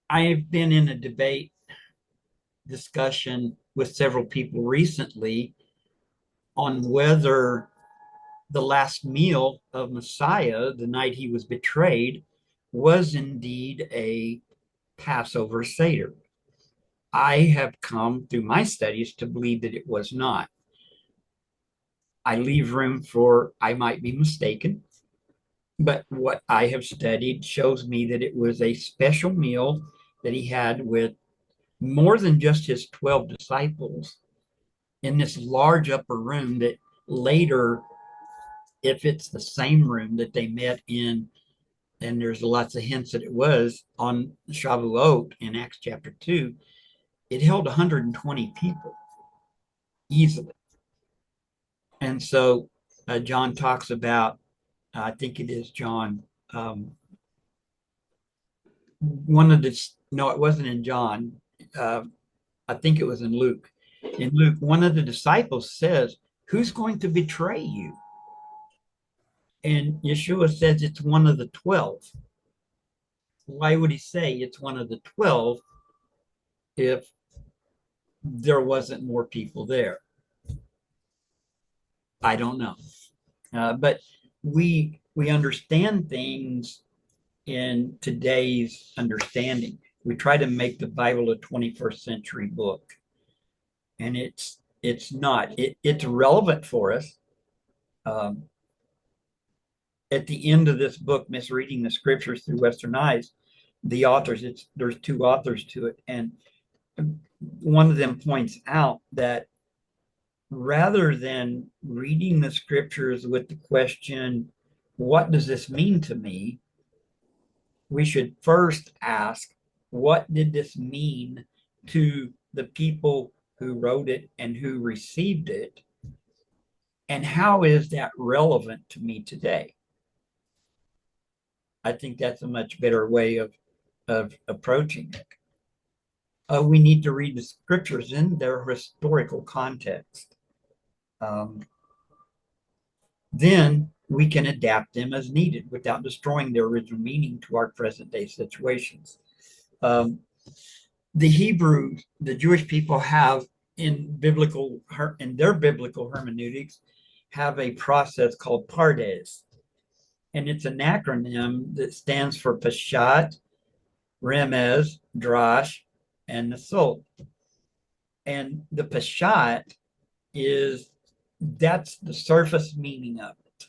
I've been in a debate discussion with several people recently on whether the last meal of Messiah, the night he was betrayed, was indeed a Passover Seder. I have come through my studies to believe that it was not. I leave room for I might be mistaken, but what I have studied shows me that it was a special meal that he had with more than just his 12 disciples in this large upper room that later, if it's the same room that they met in, and there's lots of hints that it was on Shavuot in Acts chapter 2, it held 120 people easily. And so John talks about, I think it is John, one of the, no, it wasn't in John. I think it was in Luke. In Luke, one of the disciples says, "Who's going to betray you?" And Yeshua says it's one of the 12. Why would he say it's one of the 12 if there wasn't more people there? I don't know. But we understand things in today's understanding. We try to make the Bible a 21st century book, and it's not. It's relevant for us. At the end of this book, Misreading the Scriptures Through Western Eyes, the authors, there's two authors to it, and one of them points out that rather than reading the scriptures with the question, what does this mean to me? We should first ask, what did this mean to the people who wrote it and who received it? And how is that relevant to me today? I think that's a much better way of approaching it. We need to read the scriptures in their historical context. Then we can adapt them as needed without destroying their original meaning to our present day situations. The Hebrews, the Jewish people have in their biblical hermeneutics, have a process called Pardes. And it's an acronym that stands for Peshat, Remez, Drash, and Nasot. And the Peshat that's the surface meaning of it.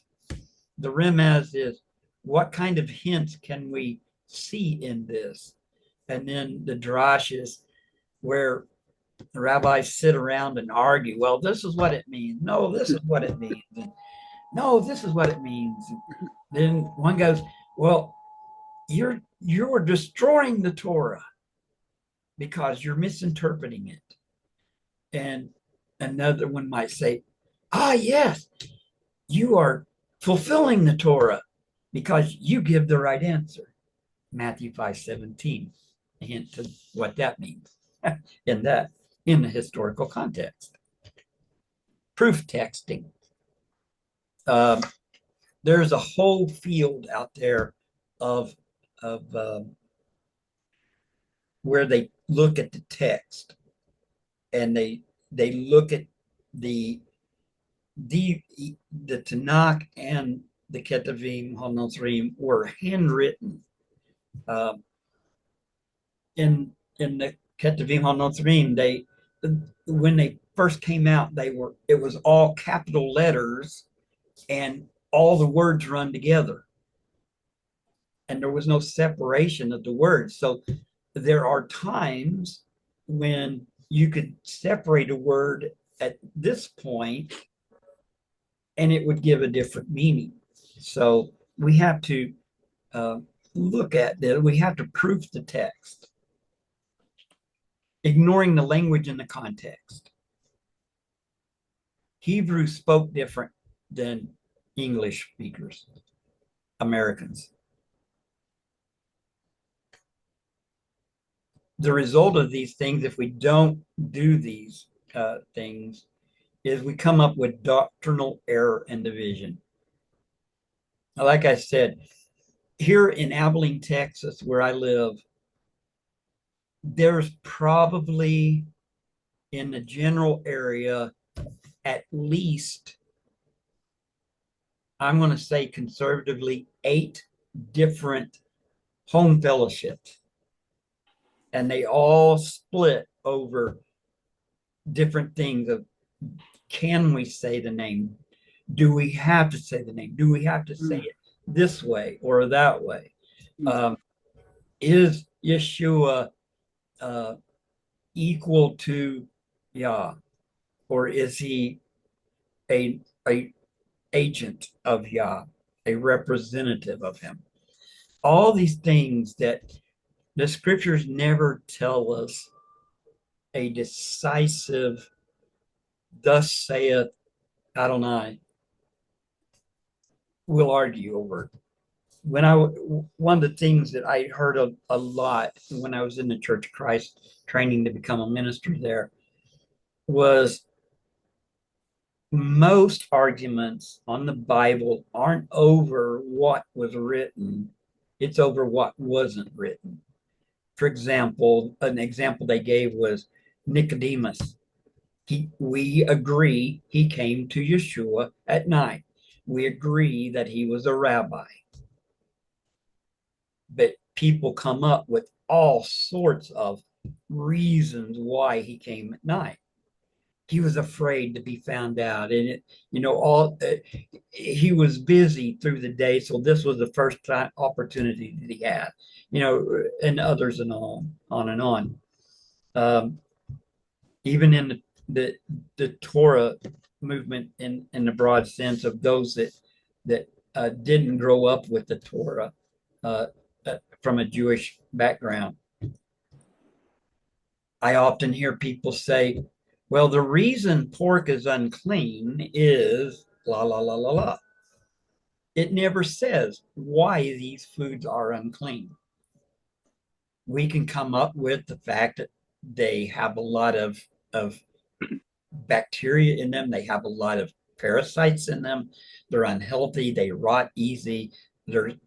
The Remez is what kind of hints can we see in this? And then the Drash is where the rabbis sit around and argue. Well, this is what it means. No, this is what it means. And, no, this is what it means. And then one goes, well, you're destroying the Torah because you're misinterpreting it. And another one might say, yes, you are fulfilling the Torah because you give the right answer. Matthew 5:17, a hint to what that means in the historical context. Proof texting. There's a whole field out there of where they look at the text and they look at the Tanakh and the Ketuvim HaNotzrim were handwritten. In the Ketuvim HaNotzrim, when they first came out, it was all capital letters and all the words run together. And there was no separation of the words. So there are times when you could separate a word at this point and it would give a different meaning. So we have to look at that. We have to proof the text, ignoring the language and the context. Hebrew spoke different than English speakers, Americans. The result of these things, if we don't do these things, is we come up with doctrinal error and division. Like I said, here in Abilene, Texas, where I live, there's probably in the general area at least, I'm going to say conservatively, 8 different home fellowships. And they all split over different things of, can we say the name? Do we have to say the name? Do we have to say it this way or that way? Is Yeshua equal to Yah, or is he a agent of Yah, a representative of him? All these things that the scriptures never tell us a decisive, thus saith Adonai. We'll argue over it. One of the things that I heard a lot when I was in the Church of Christ training to become a minister there was most arguments on the Bible aren't over what was written, it's over what wasn't written. For example, an example they gave was Nicodemus. We agree he came to Yeshua at night. We agree that he was a rabbi. But people come up with all sorts of reasons why he came at night. He was afraid to be found out, and he was busy through the day, so this was the first opportunity that he had, and others and on and on. Even in the Torah movement, in the broad sense of those that didn't grow up with the Torah from a Jewish background, I often hear people say, well, the reason pork is unclean is la, la, la, la, la. It never says why these foods are unclean. We can come up with the fact that they have a lot of bacteria in them. They have a lot of parasites in them. They're unhealthy. They rot easy. The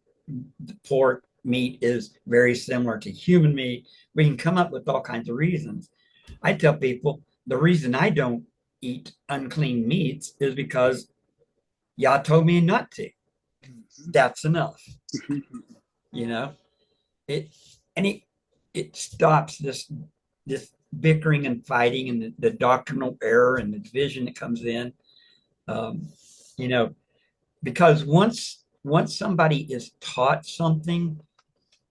pork meat is very similar to human meat. We can come up with all kinds of reasons. I tell people the reason I don't eat unclean meats is because Yah told me not to. That's enough. You know, it and it stops this bickering and fighting and the doctrinal error and the division that comes in. You know, because once somebody is taught something,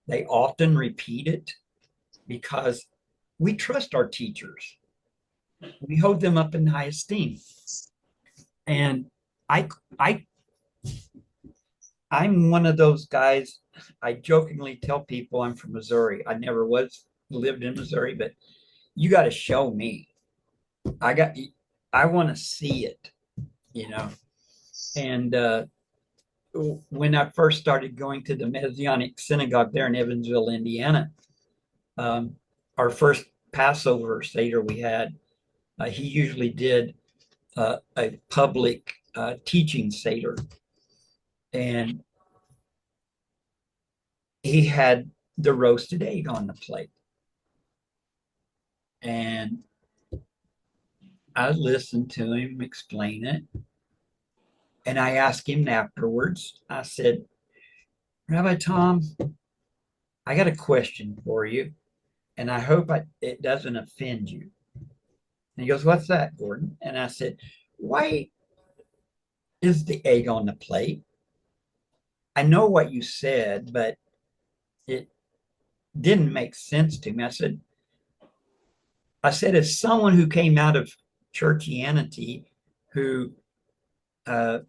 they often repeat it because we trust our teachers. We hold them up in high esteem. And I I'm one of those guys. I jokingly tell people I'm from Missouri. I never lived in Missouri, but you got to show me. I want to see it, you know. And when I first started going to the Messianic synagogue there in Evansville, Indiana, our first Passover Seder we had, he usually did a public teaching Seder. And he had the roasted egg on the plate. And I listened to him explain it. And I asked him afterwards, I said, Rabbi Tom, I got a question for you. And I hope it doesn't offend you. And he goes, what's that, Gordon? And I said, why is the egg on the plate? I know what you said, but it didn't make sense to me. I said, as someone who came out of churchianity, who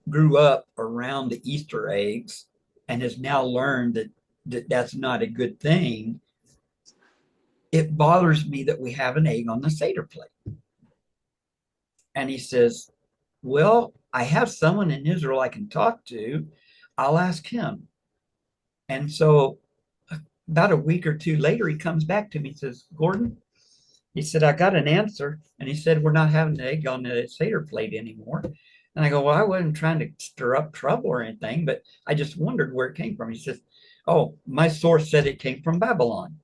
grew up around the Easter eggs and has now learned that that's not a good thing, it bothers me that we have an egg on the Seder plate. And he says, well, I have someone in Israel I can talk to. I'll ask him. And so about a week or two later, he comes back to me and says, Gordon, he said, I got an answer. And he said, we're not having an egg on the Seder plate anymore. And I go, well, I wasn't trying to stir up trouble or anything, but I just wondered where it came from. He says, oh, my source said it came from Babylon.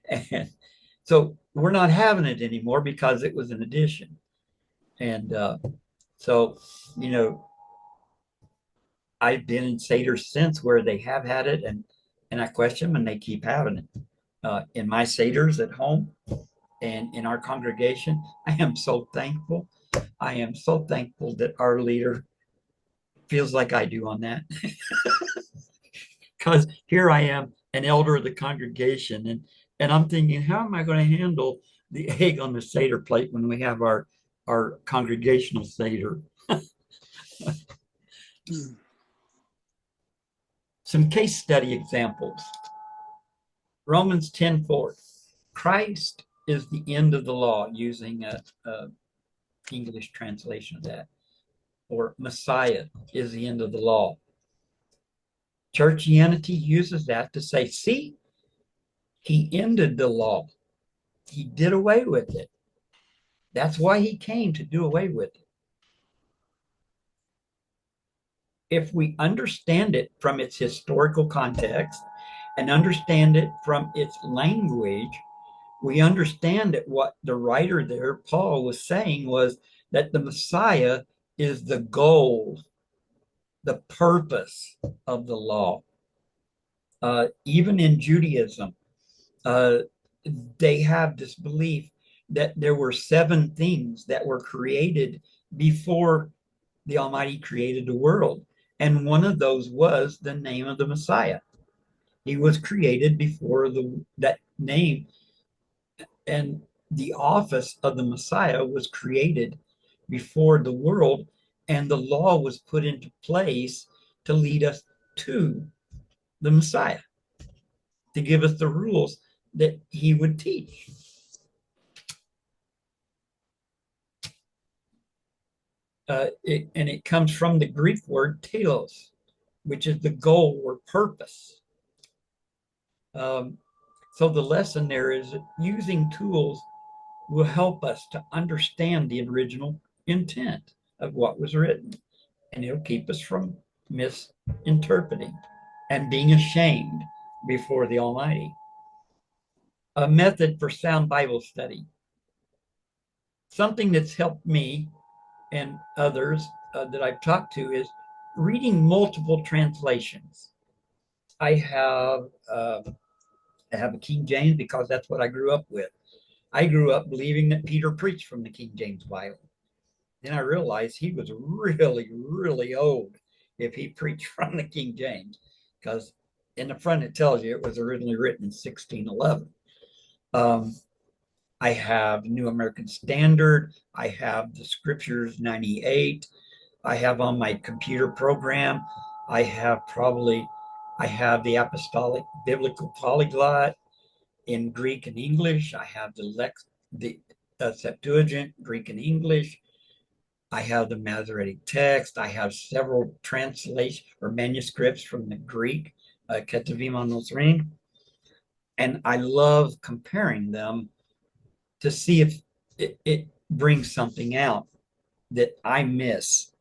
And so we're not having it anymore because it was an addition. And so, you know, I've been in Seder since where they have had it, and I question them and they keep having it. In my Seders at home and in our congregation, I am so thankful. I am so thankful that our leader feels like I do on that. Because here I am, an elder of the congregation, and I'm thinking, how am I going to handle the egg on the Seder plate when we have our congregational Seder? Some case study examples. Romans 10:4. Christ is the end of the law, using a English translation of that. Or Messiah is the end of the law. Churchianity uses that to say, see, he ended the law. He did away with it. That's why he came, to do away with it. If we understand it from its historical context and understand it from its language, we understand that what the writer there, Paul, was saying was that the Messiah is the goal, the purpose of the law. Even in Judaism, they have this belief that there were 7 things that were created before the Almighty created the world. And one of those was the name of the Messiah. He was created before that name, and the office of the Messiah was created before the world, and the law was put into place to lead us to the Messiah, to give us the rules that he would teach. and it comes from the Greek word telos, which is the goal or purpose. So the lesson there is that using tools will help us to understand the original intent of what was written, and it'll keep us from misinterpreting and being ashamed before the Almighty. A method for sound Bible study. Something that's helped me and others that I've talked to is reading multiple translations. I have a King James because that's what I grew up with. I grew up believing that Peter preached from the King James Bible. Then I realized he was really, really old if he preached from the King James, because in the front it tells you it was originally written in 1611. I have New American Standard. I have the Scriptures 98. I have on my computer program. I have the Apostolic Biblical Polyglot in Greek and English. I have the Septuagint, Greek and English. I have the Masoretic text. I have several translations or manuscripts from the Greek, Ketuvim Nosrim. And I love comparing them to see if it brings something out that I miss.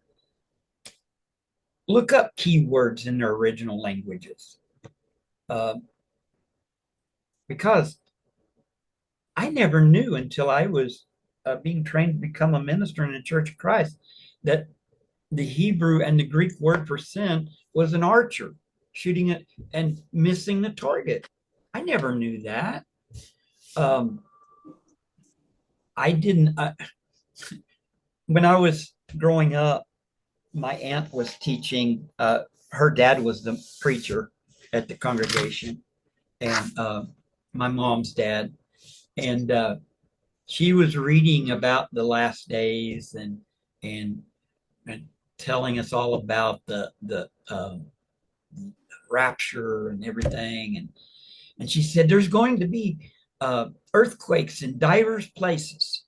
Look up keywords in their original languages. Because I never knew until I was being trained to become a minister in the Church of Christ that the Hebrew and the Greek word for sin was an archer shooting it and missing the target. I never knew that. I didn't, when I was growing up, my aunt was teaching, her dad was the preacher at the congregation, and my mom's dad. And she was reading about the last days and telling us all about the rapture and everything. And she said, there's going to be earthquakes in divers places,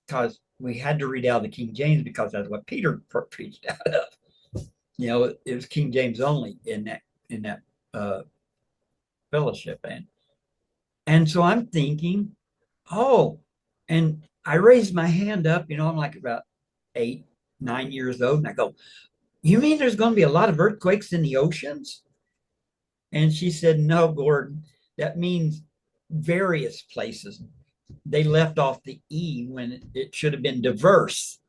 because we had to read out of the King James because that's what Peter preached out of. You know, it was King James only in that fellowship. And so I'm thinking, oh, and I raised my hand up, you know, I'm like about 8, 9 years old. And I go, you mean there's going to be a lot of earthquakes in the oceans? And she said, no, Gordon, that means various places. They left off the E when it should have been diverse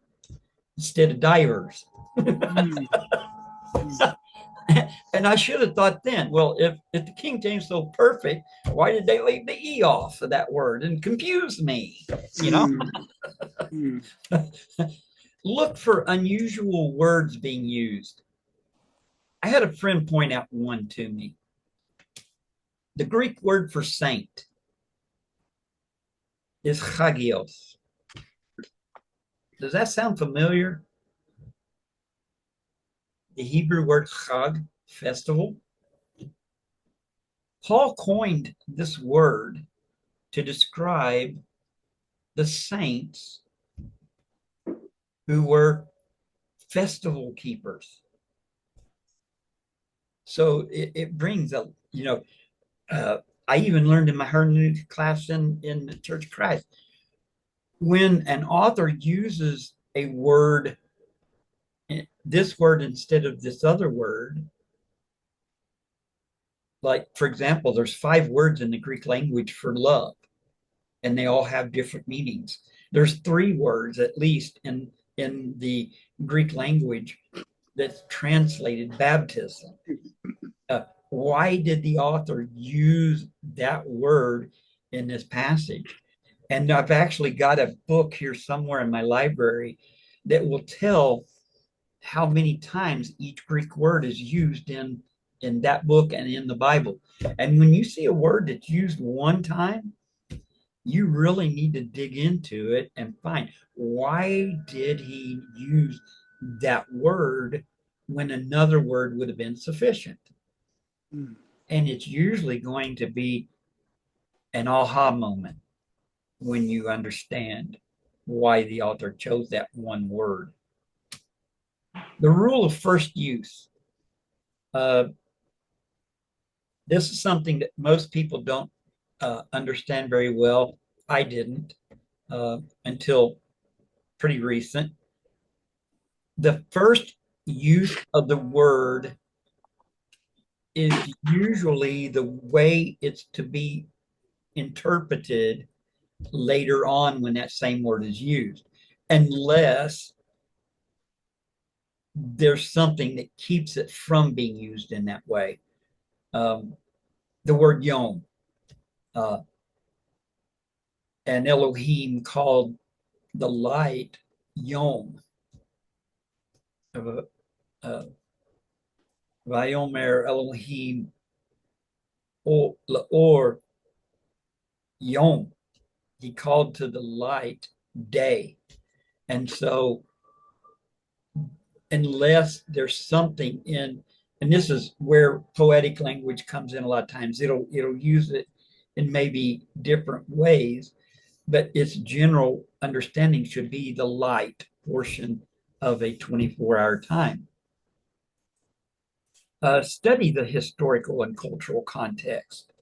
instead of divers. And I should have thought then, well, if the King James is so perfect, why did they leave the E off of that word and confuse me? You know? Look for unusual words being used. I had a friend point out one to me. The Greek word for saint is chagios. Does that sound familiar? The Hebrew word chag, festival. Paul coined this word to describe the saints who were festival keepers. So it brings a, you know, I even learned in my hermeneutic class in the Church of Christ, when an author uses a word, this word instead of this other word, like, for example, there's 5 words in the Greek language for love, and they all have different meanings. There's 3 words, at least, in the Greek language that's translated baptism. Why did the author use that word in this passage? And I've actually got a book here somewhere in my library that will tell how many times each Greek word is used in that book and in the Bible. And when you see a word that's used one time, you really need to dig into it and find, why did he use that word when another word would have been sufficient? And it's usually going to be an aha moment when you understand why the author chose that one word. The rule of first use. This is something that most people don't understand very well. I didn't until pretty recent. The first use of the word is usually the way it's to be interpreted later on when that same word is used, unless there's something that keeps it from being used in that way. The word Yom, and Elohim called the light Yom. Vayomer Elohim or Yom. He called to the light day. And so unless there's something in, and this is where poetic language comes in a lot of times, it'll use it in maybe different ways, but its general understanding should be the light portion of a 24-hour time. Study the historical and cultural context.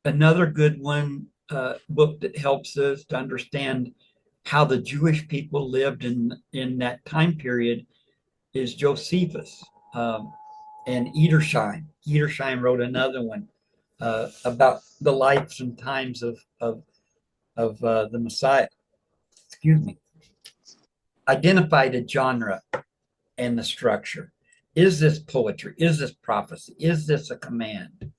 Another good one, book that helps us to understand how the Jewish people lived in that time period is Josephus and Edersheim. Edersheim wrote another one about the lives and times of the Messiah. Excuse me. Identify the genre and the structure. Is this poetry? Is this prophecy? Is this a command?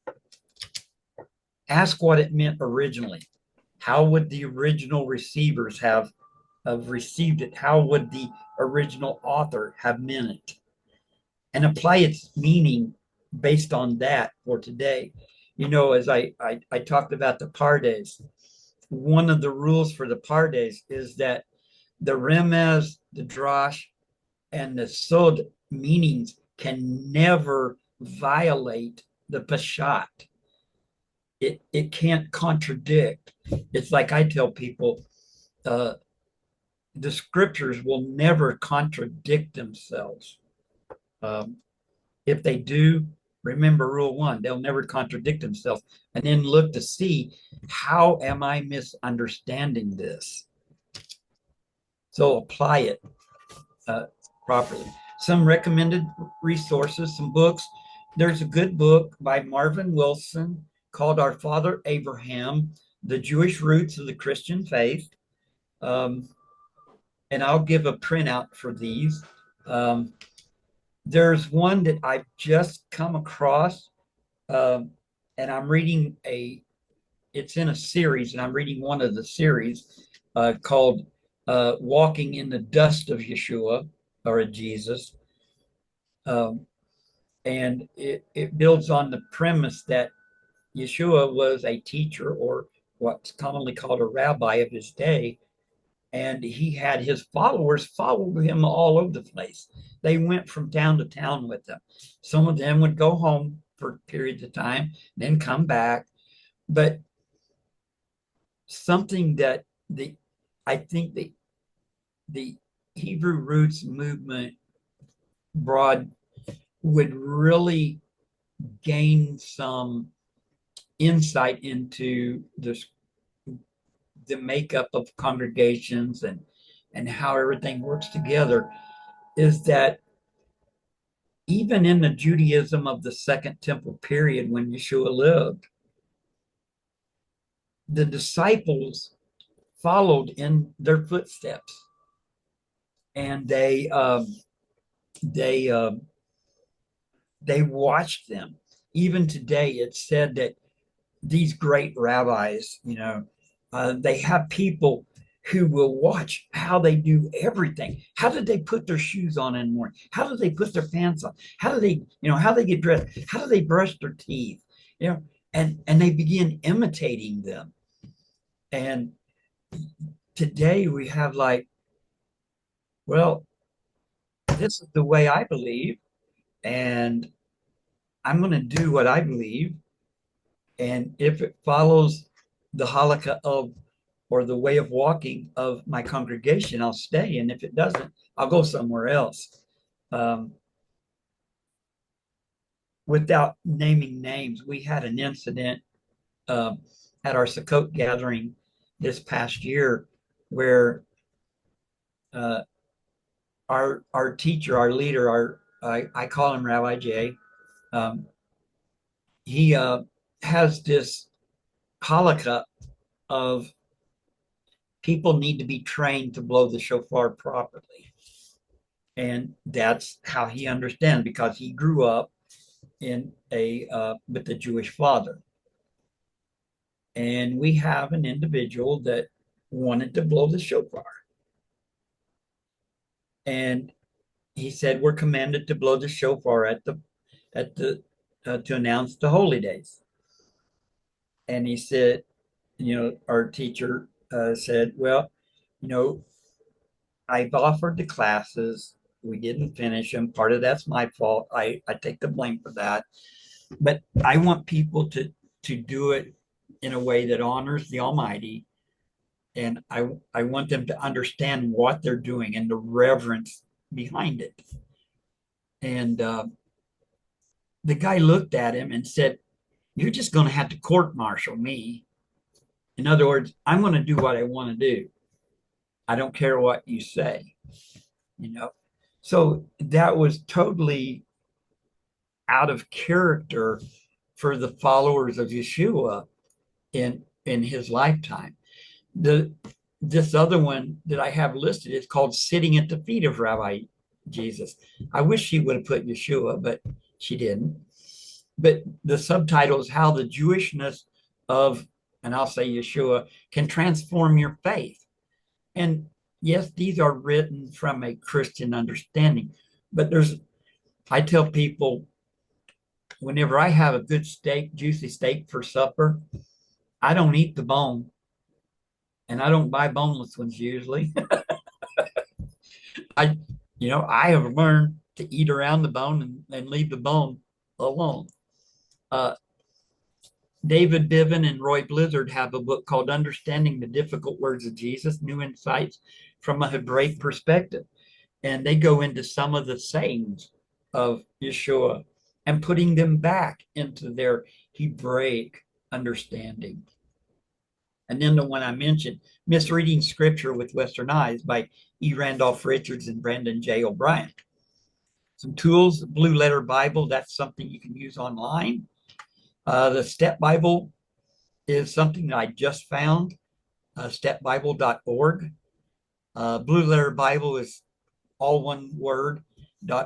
Ask what it meant originally. How would the original receivers have received it? How would the original author have meant it? And apply its meaning based on that for today. You know, as I talked about the pardes, one of the rules for the pardes is that the remez, the drash, and the sod meanings can never violate the pashat. It can't contradict. It's like I tell people, the scriptures will never contradict themselves. If they do, remember rule one, they'll never contradict themselves. And then look to see, how am I misunderstanding this? So apply it properly. Some recommended resources, some books. There's a good book by Marvin Wilson called Our Father Abraham, The Jewish Roots of the Christian Faith. And I'll give a printout for these. There's one that I've just come across, and I'm reading it's in a series, and I'm reading one of the series called Walking in the Dust of Yeshua, or Jesus. And it builds on the premise that Yeshua was a teacher, or what's commonly called a rabbi of his day, and he had his followers follow him all over the place. They went from town to town with him. Some of them would go home for periods of time, then come back. But something that I think the Hebrew Roots movement broad would really gain some insight into the makeup of congregations and how everything works together, is that even in the Judaism of the Second Temple period, when Yeshua lived, the disciples followed in their footsteps, and they watched them. Even today, it's said that these great rabbis, they have people who will watch how they do everything. How did they put their shoes on in the morning? How do they put their pants on? How do they, how do they get dressed? How do they brush their teeth? And they begin imitating them. And today we have well, this is the way I believe, and I'm going to do what I believe. And if it follows the halakha of or the way of walking of my congregation, I'll stay. And if it doesn't, I'll go somewhere else. Without naming names, we had an incident at our Sukkot gathering this past year where our teacher, our leader, I call him Rabbi J. He has this halakha of people need to be trained to blow the shofar properly. And that's how he understands, because he grew up in with a Jewish father. And we have an individual that wanted to blow the shofar. And he said, we're commanded to blow the shofar to announce the holy days. And he said, our teacher said, well, I've offered the classes. We didn't finish them. Part of that's my fault. I take the blame for that. But I want people to do it in a way that honors the Almighty. And I want them to understand what they're doing and the reverence behind it. And the guy looked at him and said, you're just going to have to court-martial me. In other words, I'm going to do what I want to do. I don't care what you say, So that was totally out of character for the followers of Yeshua in his lifetime. This other one that I have listed is called Sitting at the Feet of Rabbi Jesus. I wish she would have put Yeshua, but she didn't. But the subtitle is How the Jewishness of, and I'll say Yeshua, can transform your faith. And yes, these are written from a Christian understanding, but I tell people, whenever I have a good steak, juicy steak for supper, I don't eat the bone, and I don't buy boneless ones usually. I have learned to eat around the bone and leave the bone alone. David Biven and Roy Blizzard have a book called Understanding the Difficult Words of Jesus, New Insights from a Hebraic Perspective. And they go into some of the sayings of Yeshua and putting them back into their Hebraic understanding. And then the one I mentioned, Misreading Scripture with Western Eyes by E. Randolph Richards and Brandon J. O'Brien. Some tools, Blue Letter Bible, that's something you can use online. The Step Bible is something that I just found, stepbible.org. Blue Letter Bible is all one word,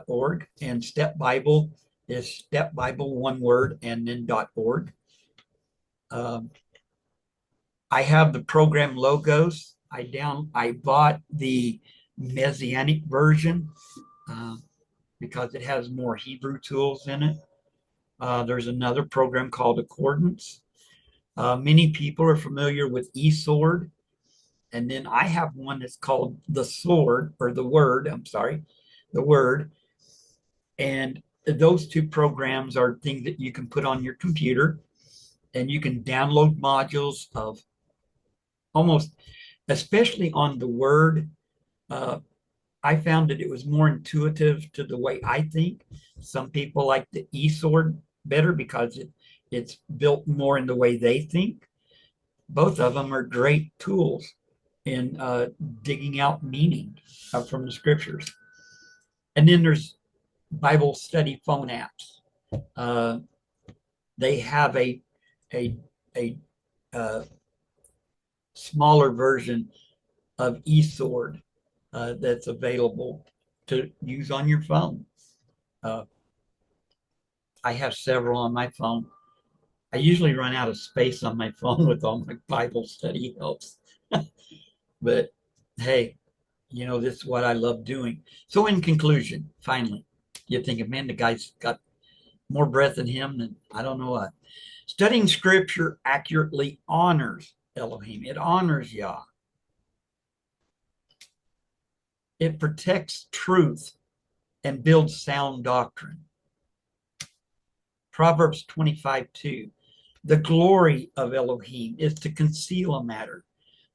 .org, and Step Bible is Step Bible, one word, and then .org. I have the program Logos. I bought the Messianic version because it has more Hebrew tools in it. There's another program called Accordance. Many people are familiar with eSword. And then I have one that's called The Sword, or The Word, The Word. And those two programs are things that you can put on your computer, and you can download modules of almost, especially on The Word. I found that it was more intuitive to the way I think. Some people like the eSword better because it's built more in the way they think. Both of them are great tools in digging out meaning from the scriptures. And then there's Bible study phone apps. They have a smaller version of eSword that's available to use on your phone. I have several on my phone. I usually run out of space on my phone with all my Bible study helps. But hey, this is what I love doing. So in conclusion, finally, you think, man, the guy's got more breath in him than I don't know what. Studying scripture accurately honors Elohim. It honors Yah. It protects truth and builds sound doctrine. Proverbs 25:2. The glory of Elohim is to conceal a matter,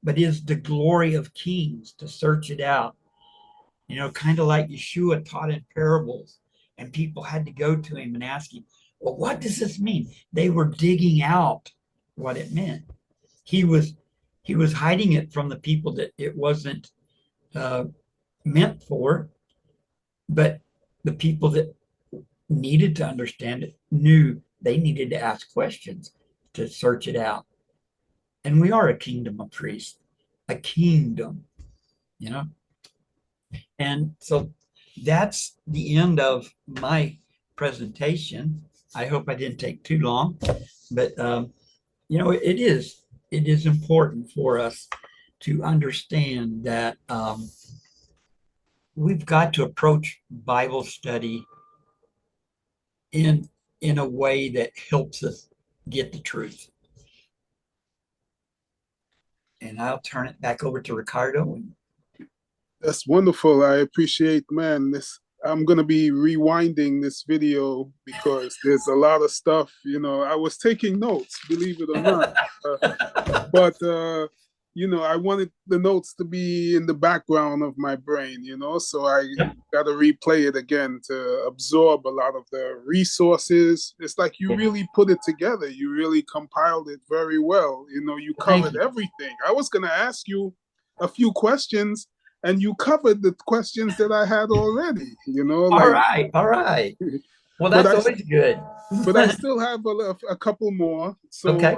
but is the glory of kings to search it out. You know, kind of like Yeshua taught in parables, and people had to go to him and ask him, well, what does this mean? They were digging out what it meant. He was hiding it from the people that it wasn't meant for, but the people that needed to understand it knew they needed to ask questions to search it out. And we are a kingdom of priests, a kingdom, you know. And so that's the end of my presentation. I hope I didn't take too long, but you know, it is important for us to understand that we've got to approach Bible study in a way that helps us get the truth. And I'll turn it back over to Ricardo. That's wonderful. I appreciate, man. This I'm gonna be rewinding this video because there's a lot of stuff. You know, I was taking notes, believe it or not, but you know, I wanted the notes to be in the background of my brain. You know, so I got to replay it again to absorb a lot of the resources. It's like you really put it together. You really compiled it very well. You know, you covered everything. I was gonna ask you a few questions, and you covered the questions that I had already, you know. All right. Well, that's always good. But I still have a couple more. So okay.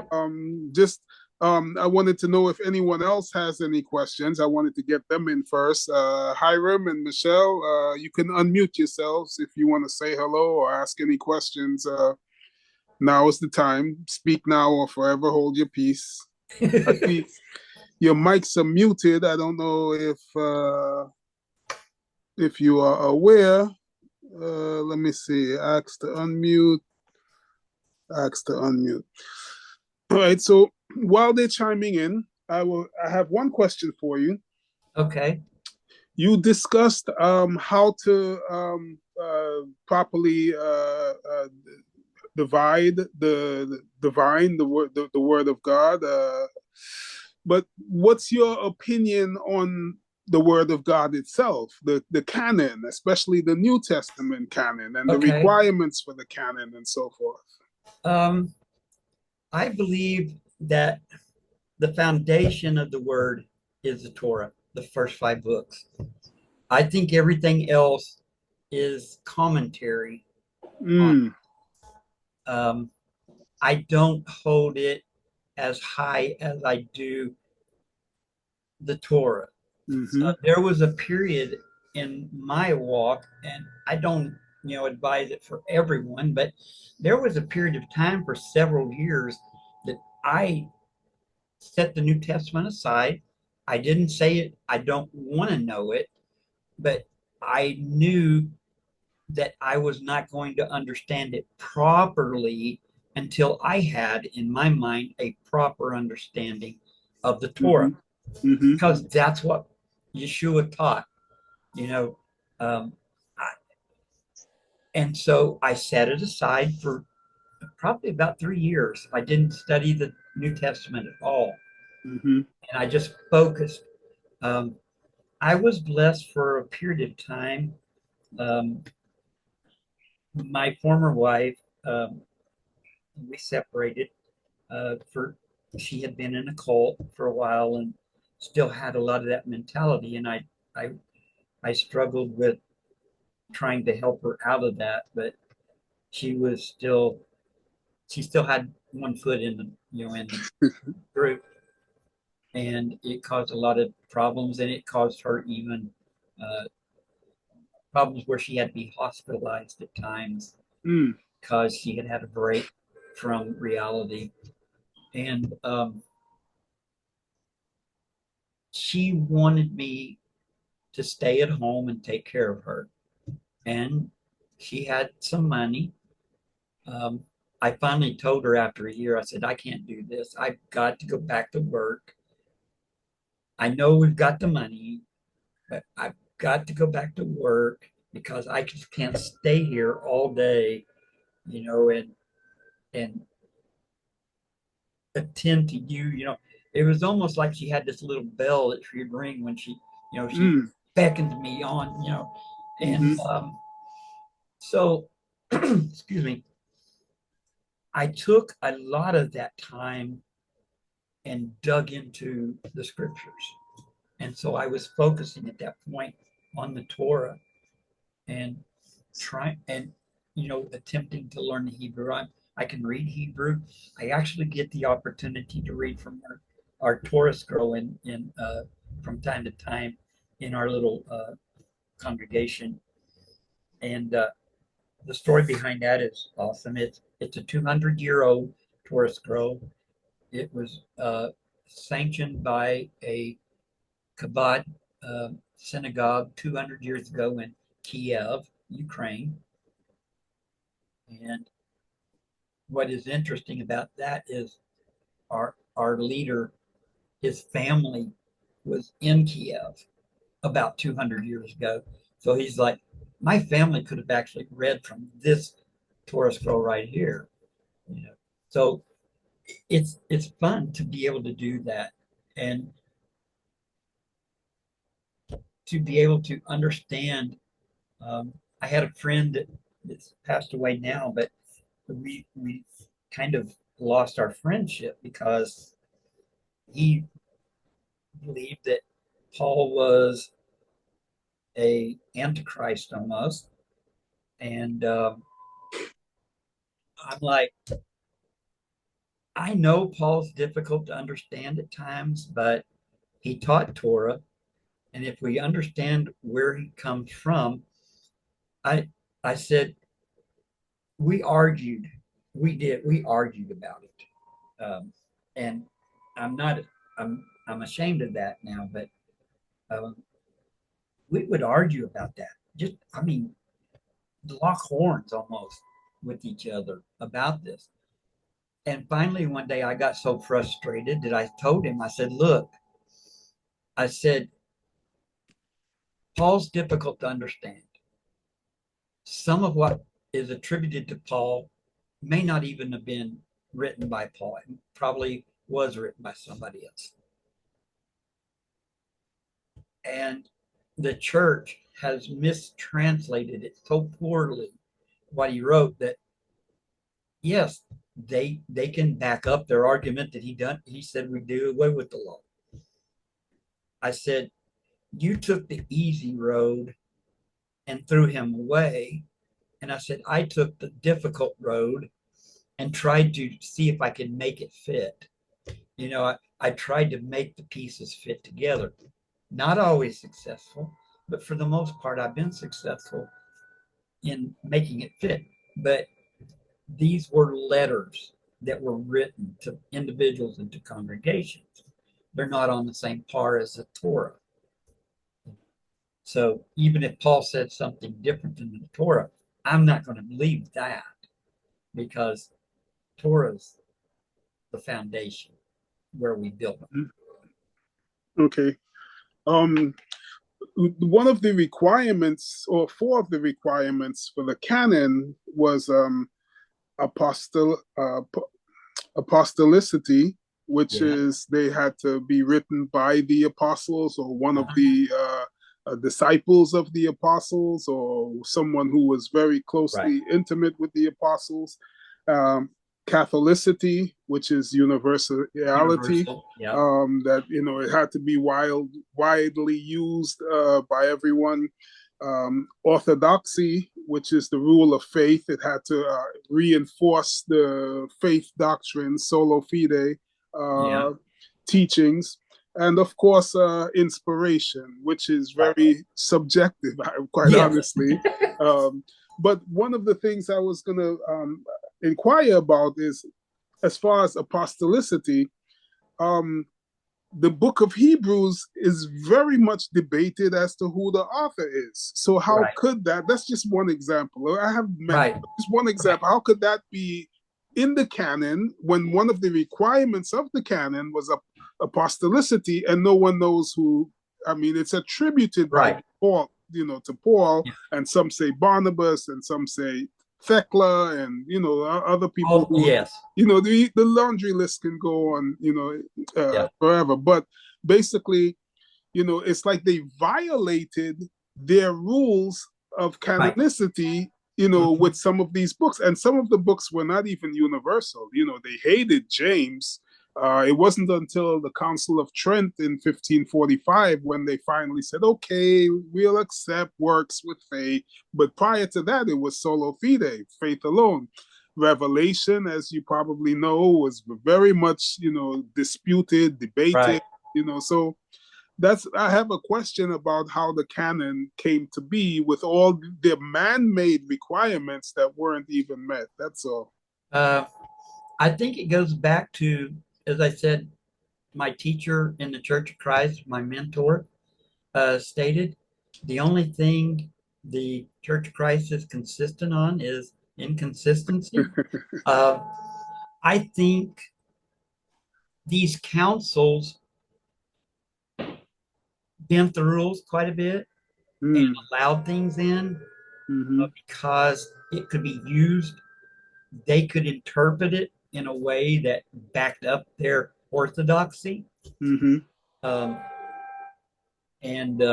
I wanted to know if anyone else has any questions. I wanted to get them in first. Hiram and Michelle, you can unmute yourselves if you want to say hello or ask any questions. Now is the time. Speak now or forever hold your peace. I see your mics are muted. I don't know if you are aware. Let me see. Ask to unmute. All right. So while they're chiming in, I have one question for you. Okay. You discussed how to properly divide the divine, the word of God. But what's your opinion on the word of God itself, the canon, especially the New Testament canon, and the requirements for the canon and so forth? I believe that the foundation of the word is the Torah, the first 5 books. I think everything else is commentary. I don't hold it as high as I do the Torah. There was a period in my walk, and I don't, advise it for everyone, but there was a period of time for several years that I set the New Testament aside. I didn't say it, I don't want to know it, but I knew that I was not going to understand it properly until I had in my mind a proper understanding of the Torah, because that's what Yeshua taught, and so I set it aside for probably about 3 years. I didn't study the New Testament at all, and I just focused. I was blessed for a period of time. My former wife, we separated she had been in a cult for a while and still had a lot of that mentality, and I struggled with trying to help her out of that, but she still had one foot in the group, and it caused a lot of problems, and it caused her even problems where she had to be hospitalized at times because she had a break from reality. And she wanted me to stay at home and take care of her. And she had some money. I finally told her after a year, I said, I can't do this. I've got to go back to work. I know we've got the money, but I've got to go back to work because I just can't stay here all day, and attend to you. it was almost like she had this little bell that she would ring when she, she Mm. beckoned me on, and Mhm. so, excuse me, I took a lot of that time and dug into the scriptures. And so I was focusing at that point on the Torah and trying and attempting to learn the Hebrew. I can read Hebrew. I actually get the opportunity to read from our Torah scroll in from time to time in our little congregation. And the story behind that is awesome. It's a 200-year-old Torah scroll. It was sanctioned by a Chabad synagogue 200 years ago in Kiev, Ukraine. And what is interesting about that is our leader, his family was in Kiev about 200 years ago. So he's like, my family could have actually read from this Torah scroll right here. So it's fun to be able to do that and to be able to understand. I had a friend that's passed away now, but we kind of lost our friendship because he believed that Paul was a antichrist almost, and I'm like, I know Paul's difficult to understand at times, but he taught Torah, and if we understand where he comes from, I I said we argued, we argued about it, and I'm not I'm ashamed of that now, but um, we would argue about that. Just I mean, lock horns almost with each other about this. And finally, one day I got so frustrated that I told him, I said, look, I said, Paul's difficult to understand. Some of what is attributed to Paul may not even have been written by Paul. It probably was written by somebody else. And the church has mistranslated it so poorly, what he wrote, that yes, they can back up their argument that he said we do away with the law. I said, you took the easy road and threw him away. And I said, I took the difficult road and tried to see if I could make it fit. I tried to make the pieces fit together. Not always successful, but for the most part, I've been successful in making it fit. But these were letters that were written to individuals and to congregations. They're not on the same par as the Torah. So even if Paul said something different than the Torah, I'm not going to believe that because Torah's the foundation where we build them. Okay. One of the requirements, or four of the requirements for the canon, was apostolicity, which is they had to be written by the apostles or one of the disciples of the apostles or someone who was very closely intimate with the apostles. Catholicity, which is universality, that it had to be widely used by everyone. Orthodoxy, which is the rule of faith, it had to reinforce the faith doctrine, sola fide teachings, and of course, inspiration, which is very subjective, quite honestly. But one of the things I was going to inquire about is, as far as apostolicity, the book of Hebrews is very much debated as to who the author is. So how could that? That's just one example. I have just one example. How could that be in the canon when one of the requirements of the canon was apostolicity, and no one knows who? I mean, it's attributed by Paul, to Paul, and some say Barnabas, and some say Thecla and other people Oh, yes. the laundry list can go on Yeah. forever. But basically, it's like they violated their rules of Right. canonicity, Mhm. with some of these books. And some of the books were not even universal. They hated James. It wasn't until the Council of Trent in 1545 when they finally said, okay, we'll accept works with faith. But prior to that, it was solo fide, faith alone. Revelation, as you probably know, was very much, disputed, debated, Right. so I have a question about how the canon came to be with all the man-made requirements that weren't even met. That's all. Uh, I think it goes back to, as I said, my teacher in the Church of Christ, my mentor, stated the only thing the Church of Christ is consistent on is inconsistency. Uh, I think these councils bent the rules quite a bit and Mm, allowed things in mm-hmm, because it could be used. They could interpret it in a way that backed up their orthodoxy. mm-hmm, Um, and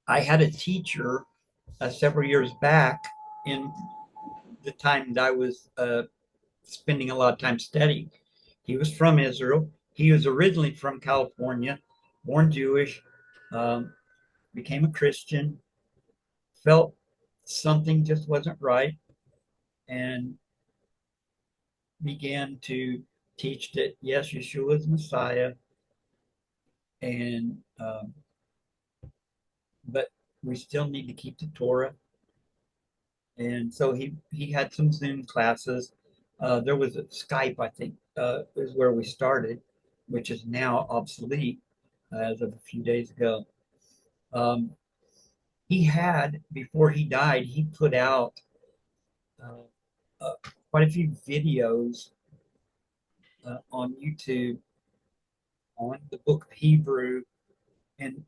I had a teacher several years back in the time that I was spending a lot of time studying. He was from Israel. He was originally from California, born Jewish, um, became a Christian, felt something just wasn't right, and began to teach that yes, Yeshua is Messiah, and but we still need to keep the Torah. And so he had some Zoom classes. There was a Skype, I think, is where we started, which is now obsolete as of a few days ago. Um, he had before he died, he put out uh, uh, quite a few videos on YouTube on the book of Hebrew and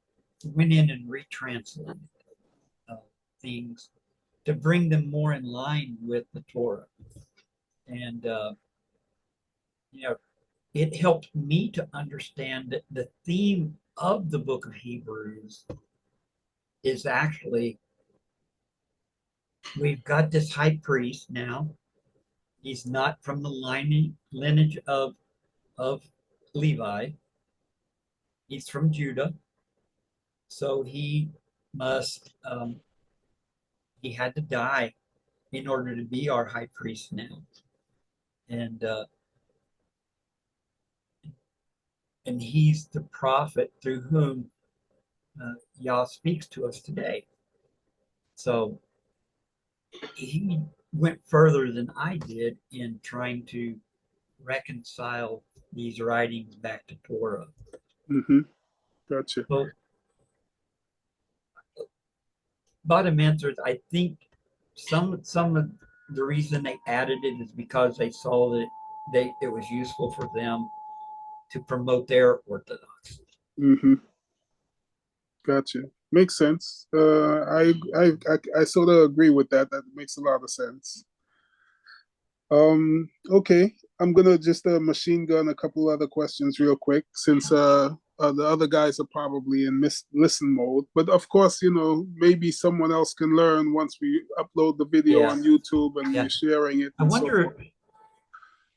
went in and retranslated uh, things to bring them more in line with the Torah. And, you know, it helped me to understand that the theme of the book of Hebrews is actually we've got this high priest now. He's not from the lineage of Levi. He's from Judah. So must, he had to die in order to be our high priest now. And, uh, and he's the prophet through whom Yah speaks to us today. So he went further than I did in trying to reconcile these writings back to Torah. mm-hmm. Gotcha. So, bottom answer is I think some of the reason they added it is because they saw that it was useful for them to promote their orthodoxy. Mm-hmm. Gotcha. Makes sense. I sort of agree with that. That makes a lot of sense. Okay, I'm gonna just machine gun a couple other questions real quick since the other guys are probably in listen mode. But of course, maybe someone else can learn once we upload the video Yeah, on YouTube and yeah. we're sharing it I and so forth. wonder,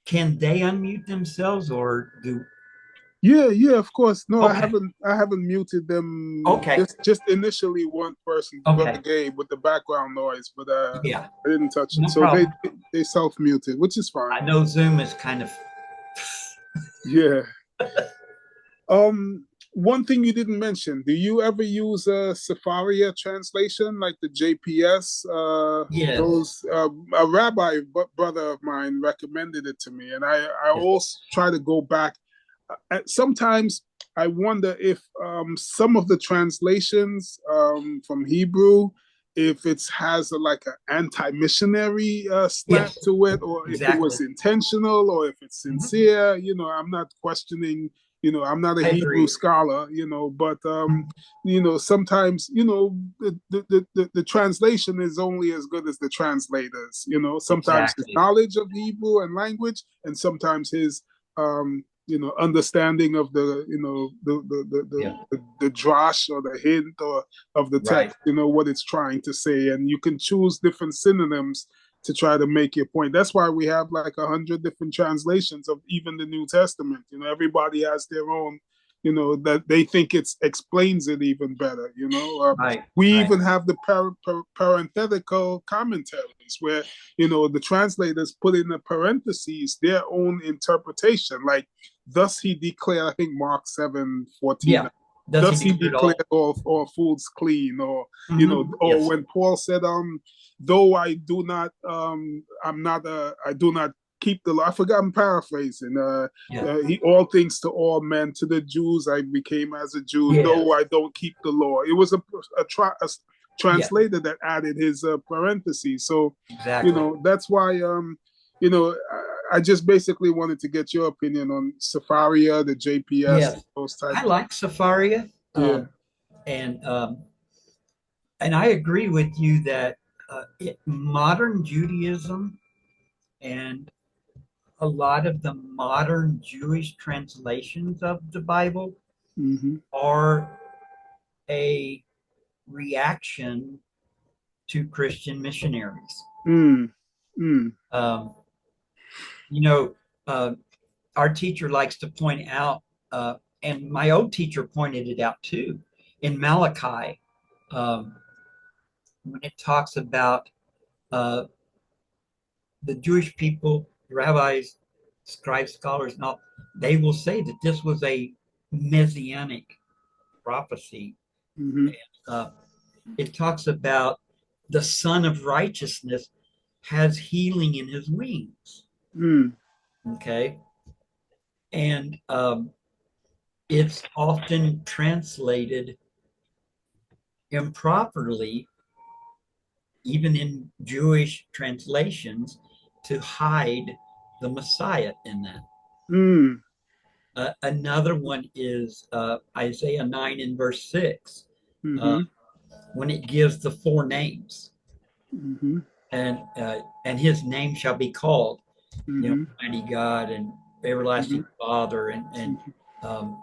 can they unmute themselves or do? Yeah, yeah, of course. No, Okay, I haven't muted them. okay, Just initially one person, Brother okay. Gabe, with the background noise, but Yeah, I didn't touch it. no So they problem. they self muted, which is fine. I know Zoom is kind of. Yeah. One thing you didn't mention, do you ever use a Safaria translation like the JPS? Yes. Those a rabbi brother of mine recommended it to me, and I Yes. also try to go back. Sometimes I wonder if some of the translations from Hebrew, if it has like an anti-missionary slant Yes. to it, or if it was Exactly. intentional, or if it's Mhm. sincere. I'm not questioning I'm not a I Hebrew agree. scholar, but sometimes, the translation is only as good as the translators. Sometimes his Exactly. knowledge of Hebrew and language, and sometimes his understanding of Yeah. the drash or the hint or of the Right. text, what it's trying to say, and you can choose different synonyms to try to make your point. That's why we have like 100 different translations of even the New Testament. Everybody has their own, that they think it explains it even better. Right. We Right. even have the parenthetical commentaries where the translators put in the parentheses their own interpretation, like thus he declared, I think Mark 7:14. Yeah. Does Thus he he declare it all? declared all foods clean, or or Yes. when Paul said, though I do not, I do not keep the law. I forgot, I'm paraphrasing. Yeah. He all things to all men. To the Jews, I became as a Jew. Yes. Though I don't keep the law. It was a Yeah. translator that added his parentheses. So, Exactly. that's why, I just basically wanted to get your opinion on Safaria, the JPS, Yes. those type I of. like Safaria. Yeah. And I agree with you that modern Judaism and a lot of the modern Jewish translations of the Bible Mm-hmm. are a reaction to Christian missionaries. Mm. Mm. Um, you know, uh, our teacher likes to point out, and my old teacher pointed it out too, in Malachi, um, when it talks about uh, the Jewish people, rabbis, scribes, scholars, and all, they will say that this was a messianic prophecy. Mm-hmm. Uh, it talks about the Son of Righteousness has healing in his wings. Mm. Okay. And it's often translated improperly, even in Jewish translations, to hide the Messiah in that. Mm. Another one is Isaiah 9 and verse 6, uh, Mm-hmm. when it gives the four names, Mm-hmm. and his name shall be called, Mm-hmm. Mighty God and Mm-hmm. Everlasting Father, and Mm-hmm. um,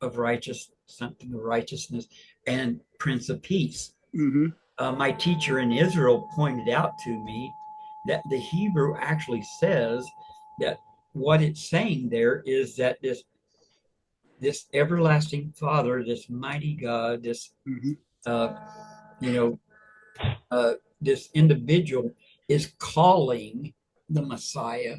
of righteous something of righteousness and Prince of Peace. Mm-hmm. My teacher in Israel pointed out to me that the Hebrew actually says that what it's saying there is that this everlasting Father, this mighty God, this Mm-hmm. uh, you know this individual is calling the Messiah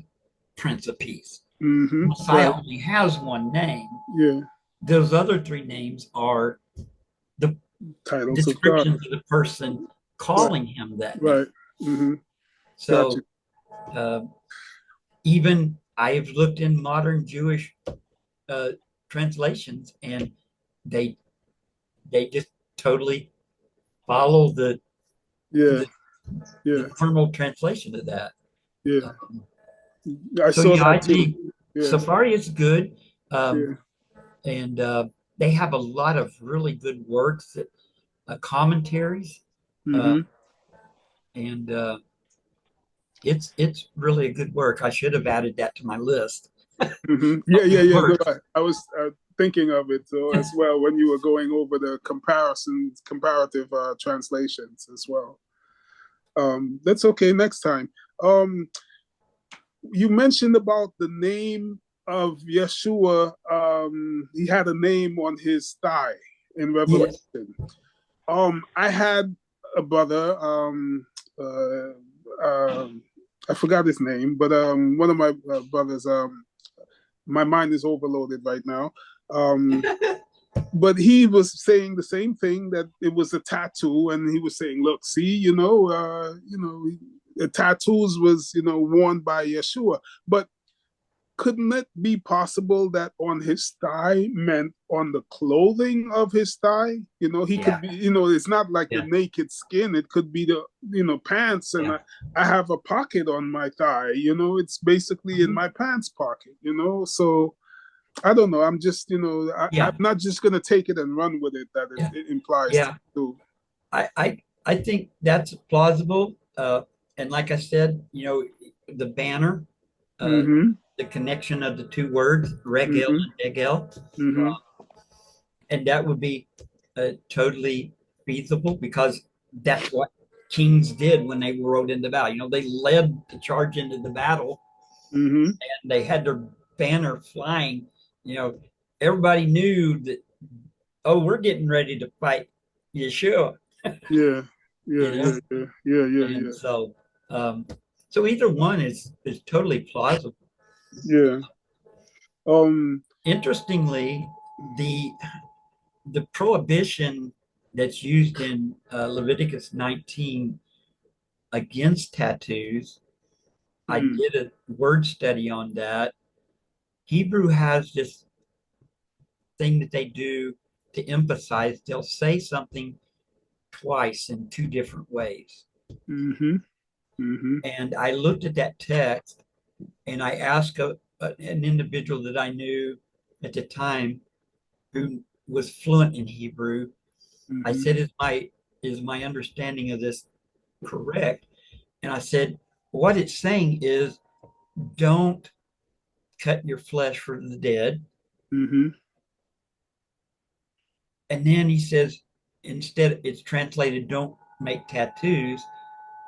Prince of Peace. Mm-hmm. The Messiah Right. only has one name. Yeah. Those other three names are the Titles of God. descriptions of the person Right. calling him that name. Right. Mm-hmm. Gotcha. So uh, even I've looked in modern Jewish uh, translations, and they just totally follow Yeah. the, Yeah. the normal translation of that. Yeah. Um, I so saw yeah, I that too. think Yeah. Safari is good, Yeah. and they have a lot of really good works, that, commentaries, uh, Mm-hmm. and it's really a good work. I should have added that to my list Mm-hmm. Yeah. of Yeah. good Yeah. No, works. I was thinking of it so as well when you were going over the comparative translations as well. That's okay. Next time. Um, you mentioned about the name of Yeshua. He had a name on his thigh in Revelation. Yes. I had a brother. Uh, I forgot his name, but one of my brothers. My mind is overloaded right now. But he was saying the same thing, that it was a tattoo, and he was saying, "Look, see, the tattoos was worn by Yeshua, but." Couldn't it be possible that on his thigh meant on the clothing of his thigh? He Yeah. could be, it's not like the Yeah. naked skin. It could be the, pants. And Yeah. I have a pocket on my thigh, it's basically in Mhm. my pants pocket, so I don't know. I'm just, Yeah, I'm not just gonna take it and run with it that yeah, it implies yeah. tattoo. I think that's plausible. And like I said, the banner, uh, Mm-hmm. the connection of the two words, regel Mm-hmm. and degel, Mm-hmm. and that would be totally feasible because that's what kings did when they rode into battle. They led the charge into the battle Mm-hmm. and they had their banner flying. You know, everybody knew that, oh, we're getting ready to fight Yeshua, Yeah. Yeah. you know, Yeah. Yeah. Yeah. Yeah. and Yeah. um, so either one is totally plausible. Yeah. Um. Interestingly, the the prohibition that's used in Leviticus 19 against tattoos, I Mm, did a word study on that. Hebrew has this thing that they do to emphasize, they'll say something twice in two different ways. mm-hmm. Mm-hmm. And I looked at that text and I asked an individual that I knew at the time who was fluent in Hebrew. I Mm-hmm. said, is my understanding of this correct? And I said, what it's saying is don't cut your flesh for the dead. Mm-hmm. And then he says, instead, it's translated, don't make tattoos.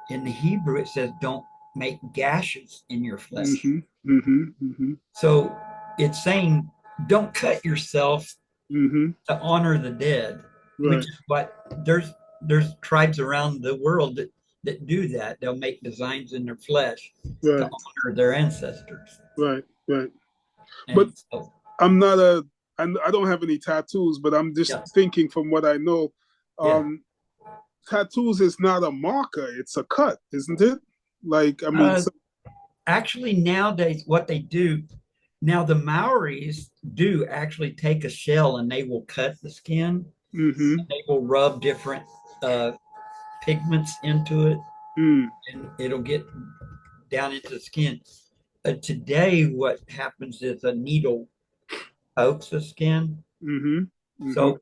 In the Hebrew, it says, don't make gashes in your flesh. Mm-hmm. Mm-hmm. Mm-hmm. So it's saying, don't cut yourself Mm-hmm. to honor the dead, which Right. is what there's tribes around the world that do that. They'll make designs in their flesh to Right. honor their ancestors. Right. Right. But And so, I'm not a, I don't have any tattoos, but I'm just yeah, thinking from what I know. yeah. Um, tattoos is not a marker; it's a cut, isn't it? Like, I mean, Uh, so, Actually, nowadays, what they do now, the Maoris do actually take a shell and they will cut the skin. mm-hmm. They will rub different uh, pigments into it, Mm, and it'll get down into the skin. Today, what happens is a needle pokes the skin. mm-hmm. Mm-hmm. So,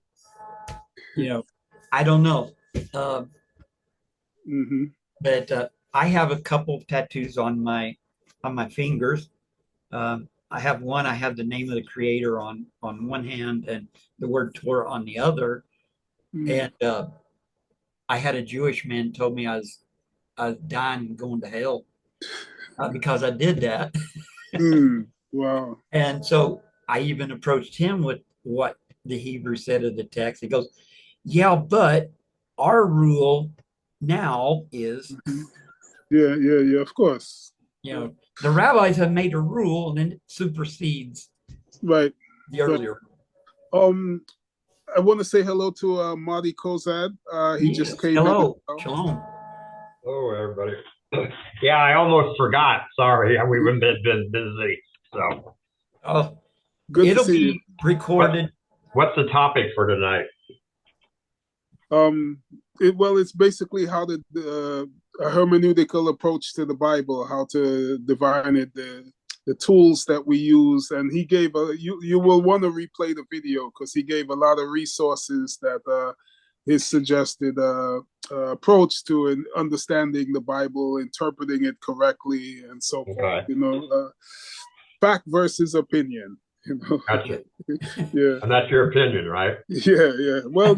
you know, I don't know. Uh, Mm-hmm. but I have a couple of tattoos on my fingers. I have one. I have the name of the creator on one hand and the word Torah on the other. Mm, And I had a Jewish man told me I was dying and going to hell because I did that. mm. Wow. And so I even approached him with what the Hebrew said of the text. He goes, "Yeah, but our rule now is, Mm-hmm. Yeah, yeah, yeah. Of course. the rabbis have made a rule and then it supersedes Right. the Right. earlier." Um, I want to say hello to Marty Kozad. He just Yes. came in. Hello. Shalom. Oh, everybody. Yeah, I almost forgot. Sorry, we've been busy. So, Oh, Good to it'll see you. be recorded. what's the topic for tonight? It's basically how a hermeneutical approach to the Bible, how to divine it, the tools that we use, and he gave you will want to replay the video because he gave a lot of resources that his suggested approach to understanding the Bible, interpreting it correctly, and so forth. Okay. Fact versus opinion. Gotcha. Yeah. And that's your opinion, right? Yeah, yeah. Well,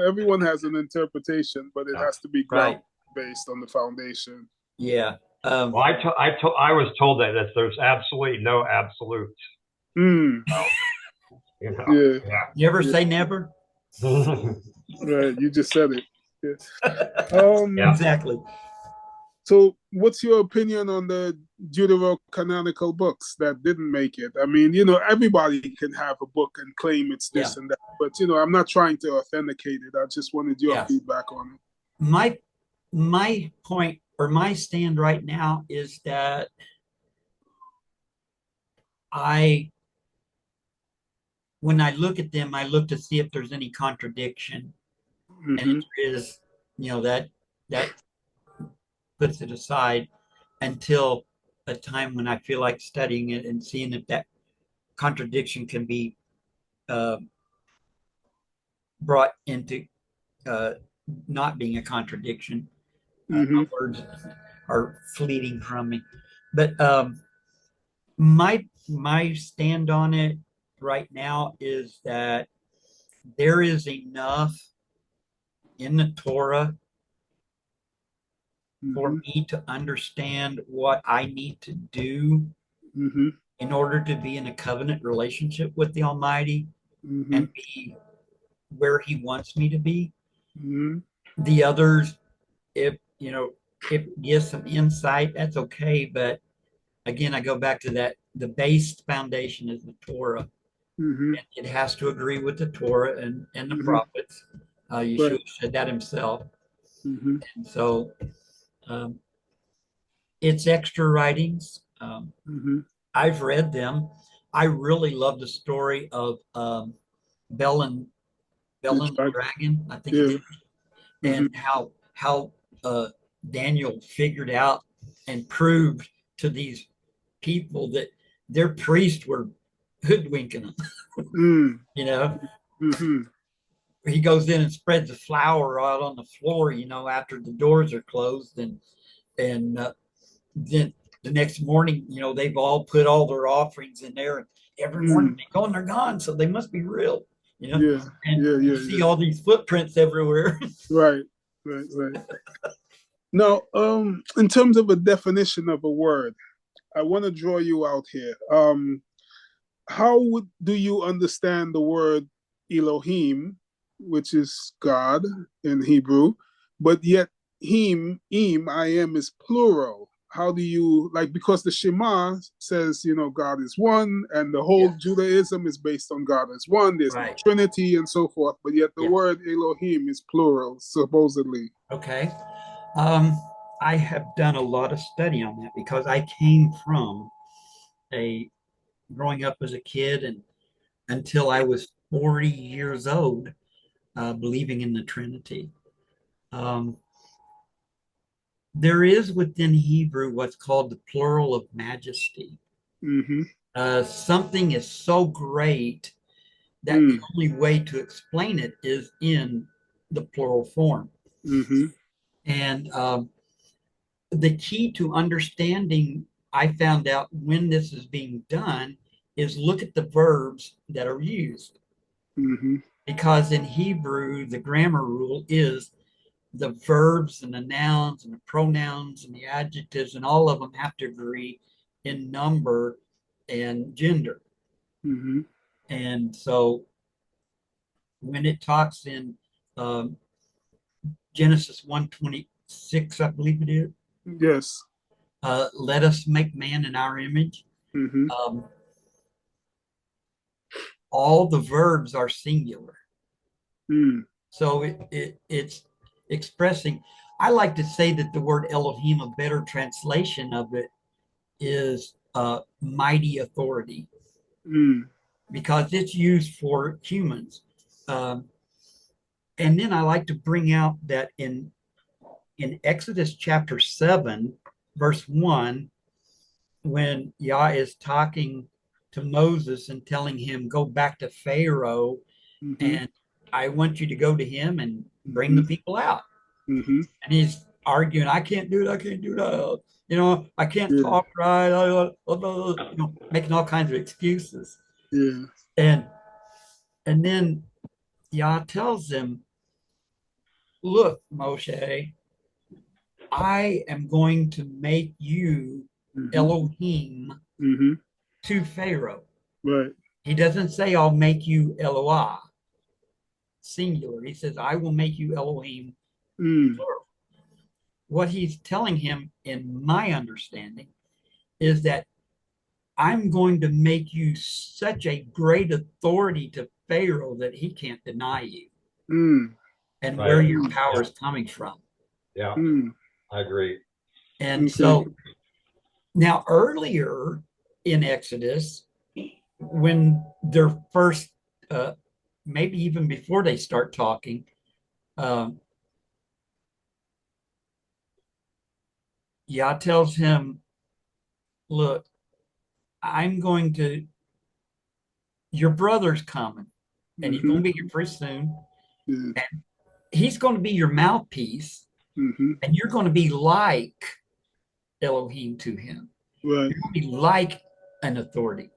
everyone has an interpretation, but it Yeah. has to be Right. ground based on the foundation. Yeah. Well, I was told that there's absolutely no absolutes. Mm, You know. yeah, You ever yeah. say never? Right. You just said it. Yeah. Yeah. Exactly. So, what's your opinion on the Deuterocanonical books that didn't make it? I mean, everybody can have a book and claim it's this Yeah. and that, but I'm not trying to authenticate it. I just wanted your Yeah. feedback on it. My point or my stand right now is that when I look at them, I look to see if there's any contradiction. And Mm-hmm. if there is, that puts it aside until a time when I feel like studying it and seeing if that contradiction can be brought into not being a contradiction. Mm-hmm. Words are fleeting from me, but my stand on it right now is that there is enough in the Torah for Mm-hmm. me to understand what I need to do Mm-hmm. in order to be in a covenant relationship with the Almighty Mm-hmm. and be where He wants me to be. Mm-hmm. The others, if if it gives some insight, that's okay. But again, I go back to that the base foundation is the Torah. Mm-hmm. And it has to agree with the Torah and the Mm-hmm. prophets. Right. Yeshua said that himself. Mm-hmm. And so um, it's extra writings. Mm-hmm. I've read them. I really love the story of Bel and Bel It's and the like, Dragon, I think it yeah. is, Mm-hmm. and how Daniel figured out and proved to these people that their priests were hoodwinking them. Mm. You know, Mm-hmm. he goes in and spreads the flour out on the floor. After the doors are closed, and then the next morning, they've all put all their offerings in there, and every morning Mm. they go and they're gone, so they must be real. Yeah. And Yeah. you Yeah. see Yeah. all these footprints everywhere. Right. Right. Right. Now, in terms of a definition of a word, I want to draw you out here. How do you understand the word Elohim, which is God in Hebrew, but yet I am is plural. How do you like, because the Shema says, God is one, and the whole Yeah. Judaism is based on God as one, there's no Right. Trinity and so forth, but yet the Yeah. word Elohim is plural, supposedly. Okay. I have done a lot of study on that because I came from a growing up as a kid and until I was 40 years old, believing in the Trinity. Um, there is within Hebrew what's called the plural of majesty. Mm-hmm. Something is so great that the Mm. only way to explain it is in the plural form. Mm-hmm. And the key to understanding, I found out when this is being done, is look at the verbs that are used. Mm-hmm. Because in Hebrew, the grammar rule is the verbs and the nouns and the pronouns and the adjectives and all of them have to agree in number and gender. Mm-hmm. And so when it talks in um, Genesis 1:26, I believe it is, Yes. let us make man in our image. Mm-hmm. Um, all the verbs are singular. Mm. So it's expressing. I like to say that the word Elohim, a better translation of it, is mighty authority Mm. because it's used for humans. Um, and then I like to bring out that in Exodus chapter 7, verse 1, when Yah is talking to Moses and telling him, go back to Pharaoh, Mm-hmm. and I want you to go to him and bring Mm-hmm. the people out. Mm-hmm. And he's arguing, I can't do it, I can't do that. I can't Yeah. talk right, making all kinds of excuses. Yeah. And then Yah tells him, look, Moshe, I am going to make you Mm-hmm. Elohim Mm-hmm. to Pharaoh. Right. He doesn't say, I'll make you Eloah, singular. He says, I will make you Elohim, Mm. plural. What he's telling him, in my understanding, is that I'm going to make you such a great authority to Pharaoh that he can't deny you Mm. and Right. where your Mm. power Yeah. is coming from. Yeah, Mm. I agree. And Okay. so now, earlier in Exodus, when they're first, maybe even before they start talking, um, Yah tells him, look, I'm going to your brother's coming, and he's Mhm. going to be here pretty soon. Yeah. And he's going to be your mouthpiece, Mhm. and you're going to be like Elohim to him. Right. You're going to be like an authority.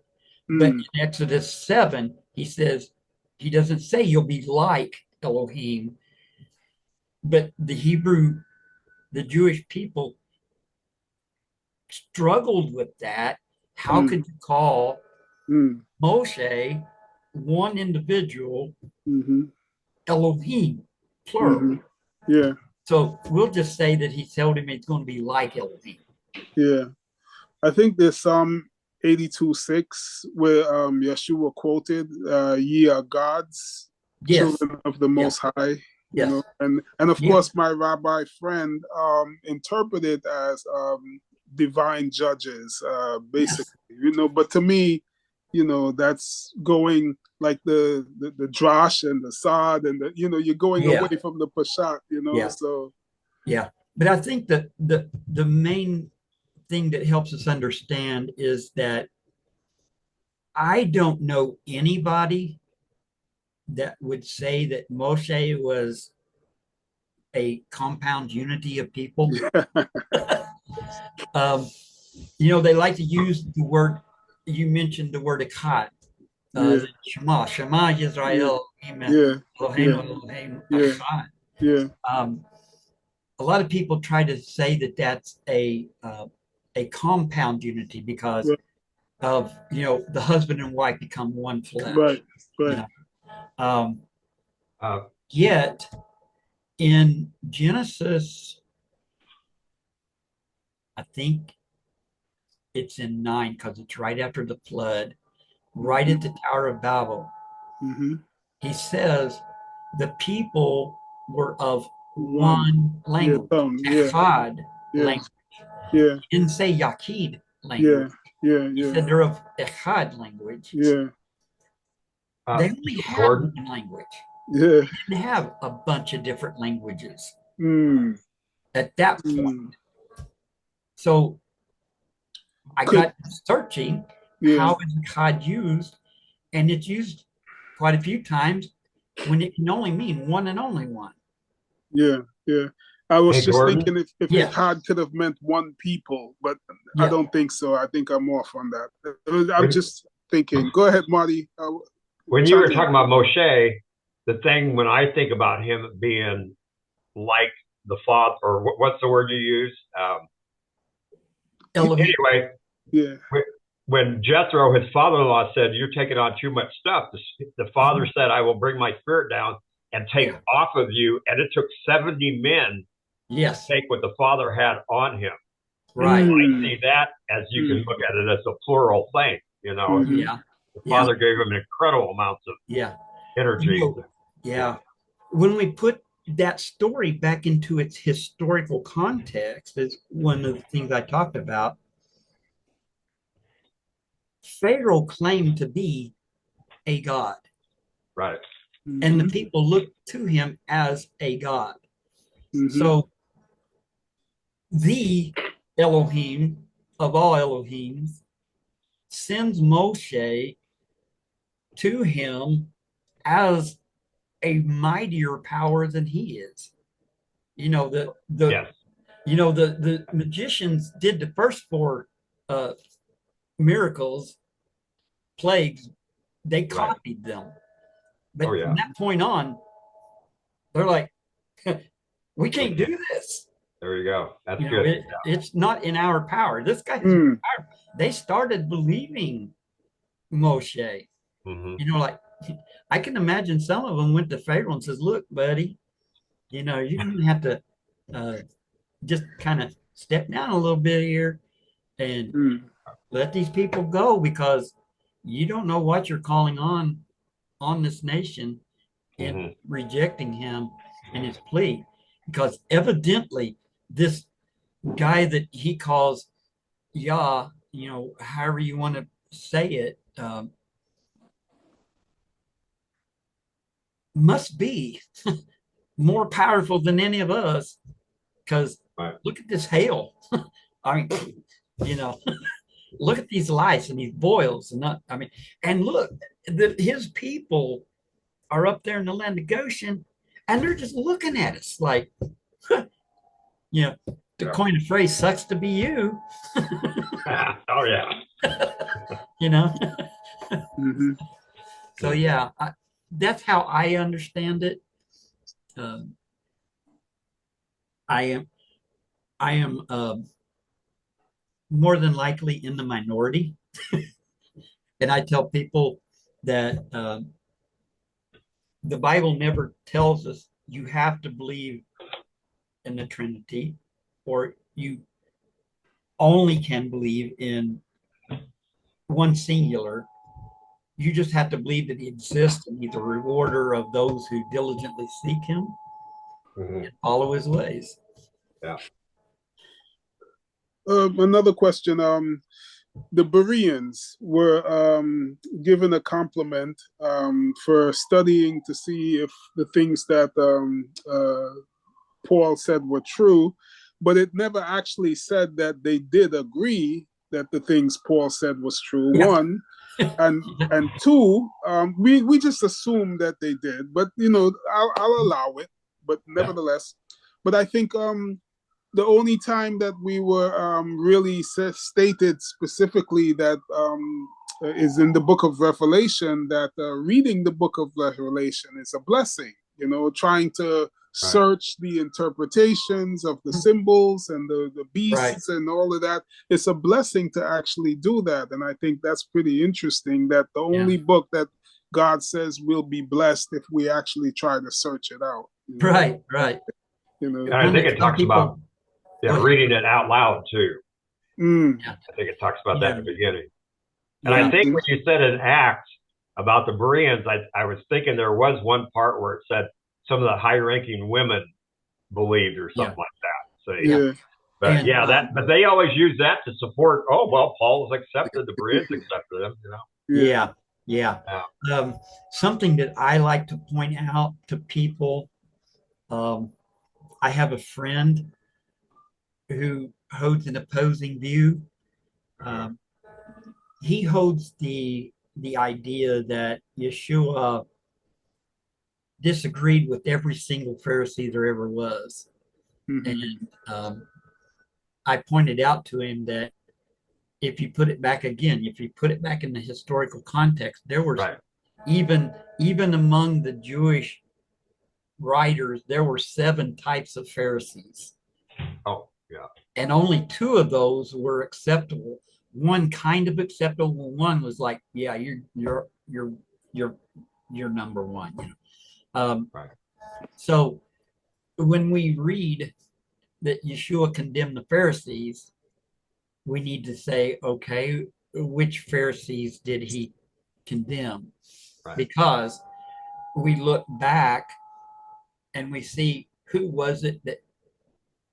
But Mm. in Exodus 7, he says, he doesn't say you'll be like Elohim, but the Jewish people struggled with that. How Mm. could you call Mm. Moshe, one individual, Mhm. Elohim, plural? Mhm. Yeah. So we'll just say that he told him it's going to be like Elohim. Yeah. I think there's Psalm 82:6 where Yeshua quoted, "Ye are gods, Yes. children of the Yeah. Most High." You Yes. know, and of Yeah. course, my rabbi friend interpreted as divine judges, basically. Yes. You know, but to me, you know, that's going like the drash and the sod and the, you know, you're going Yeah. away from the pashat. You know, Yeah. so Yeah. But I think that the main thing that helps us understand is that I don't know anybody that would say that Moshe was a compound unity of people. You know, they like to use the word, you mentioned the word echad, yeah, Shema Yisrael, yeah, Eloheinu, yeah, Eloheinu, yeah, echad. yeah, A lot of people try to say that that's a compound unity because right, of, you know, the husband and wife become one flesh. right, You right. know, um, Uh, yet in Genesis, I think it's in 9 because it's right after the flood, right at the Tower of Babel. Mm-hmm. He says the people were of One, one yeah, language, tongue, yeah, echad yeah, language. yeah, He didn't say Yaqid yeah, language. yeah, He yeah, said they're of echad language. yeah, They only had Gordon, one language. yeah. They didn't have a bunch of different languages Mm, at that point. mm. So I Could, got searching yeah, how is echad used, and it's used quite a few times when it can only mean one and only one. yeah, yeah. I was hey just Gordon, thinking if Yeah. Echad could have meant one people, but I Yeah. don't think so. I think I'm off on that. I'm when, just thinking. Go ahead, Marty. when you Chime were in. talking about Moshe, the thing when I think about him being like the father, or what's the word you use? Elohim. Anyway, Yeah, when Jethro, his father-in-law, said, "You're taking on too much stuff," the father said, "I will bring my spirit down and take Yeah. off of you." And it took 70 men Yes. to take what the father had on him. Right. So I Mm, see that as you can look at it as a plural thing. You know, mhm. Yeah. the Yeah. father gave him incredible amounts of Yeah. energy. You know, yeah. When we put that story back into its historical context, is one of the things I talked about. Pharaoh claimed to be a god, Right. and the Mhm, people looked to him as a god. mhm, So the Elohim of all Elohims sends Moshe to him as a mightier power than he is. You know, Yes. the magicians did the first 4 uh, miracles, plagues, they Right. copied them. But Oh, yeah. from that point on, they're like, we can't do this. There you go. That's You know, good. it's not in our power. This guy is mm, power. They started believing Moshe. Hmm. You know, like I can imagine some of them went to Pharaoh and says, "Look, buddy, you know, you're gonna have to uh, just kind of step down a little bit here and mm, let these people go because you don't know what you're calling on this nation in Hmm. rejecting him and his plea, because evidently this guy that he calls Yah, you know, however you want to say it, must be more powerful than any of us. Because Right. look at this hail. I mean, you know, look at these lice and these boils, and not. I mean, and look, his people are up there in the land of Goshen, and they're just looking at us like, you know, to coin a phrase, sucks to be you. Oh yeah. You know. Mm-hmm. So yeah, that's how I understand it. I am more than likely in the minority, and I tell people that the Bible never tells us you have to believe in the Trinity, or you only can believe in one singular. You just have to believe that he exists and he's a rewarder of those who diligently seek him and follow his ways. Yeah. Another question. The Bereans were given a compliment for studying to see if the things that Paul said were true, but it never actually said that they did agree that the things Paul said was true. Yeah. One, and two, we just assume that they did, but you know, I'll allow it. But nevertheless, but I think the only time that we were really stated specifically that is in the book of Revelation, that reading the book of Revelation is a blessing. You know, trying to search the interpretations of the symbols and the beasts and all of that. It's a blessing to actually do that. And I think that's pretty interesting, that the only book that God says will be blessed if we actually try to search it out. You know? Right. You know, and I think it talks about reading it out loud too. I think it talks about that in the beginning. And I think when you said in Acts about the Bereans, I was thinking there was one part where it said some of the high-ranking women believed or something like that. So but but they always use that to support. Oh well, Paul's accepted, the Bereans accepted them. You know. Yeah. Something that I like to point out to people. I have a friend who holds an opposing view. He holds the idea that Yeshua disagreed with every single Pharisee there ever was. And I pointed out to him that if you put it back again, if you put it back in the historical context, there were even among the Jewish writers, there were 7 types of Pharisees. Oh, yeah. And only 2 of those were acceptable. One kind of acceptable. One was like, yeah, you're number one. You know. So when we read that Yeshua condemned the Pharisees, we need to say, okay, which Pharisees did he condemn? Because we look back and we see who was it that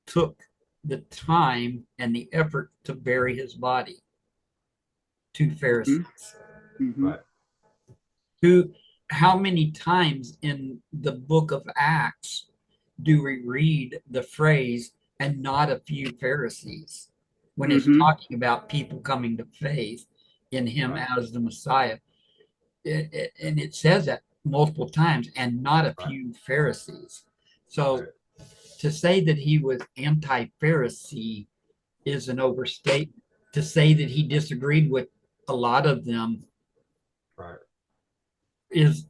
took the time and the effort to bury his body? 2 Pharisees. How many times in the book of Acts do we read the phrase, and not a few Pharisees, when it's talking about people coming to faith in him as the Messiah? And it says that multiple times, and not a few Pharisees. So to say that he was anti-Pharisee is an overstatement. To say that he disagreed with a lot of them is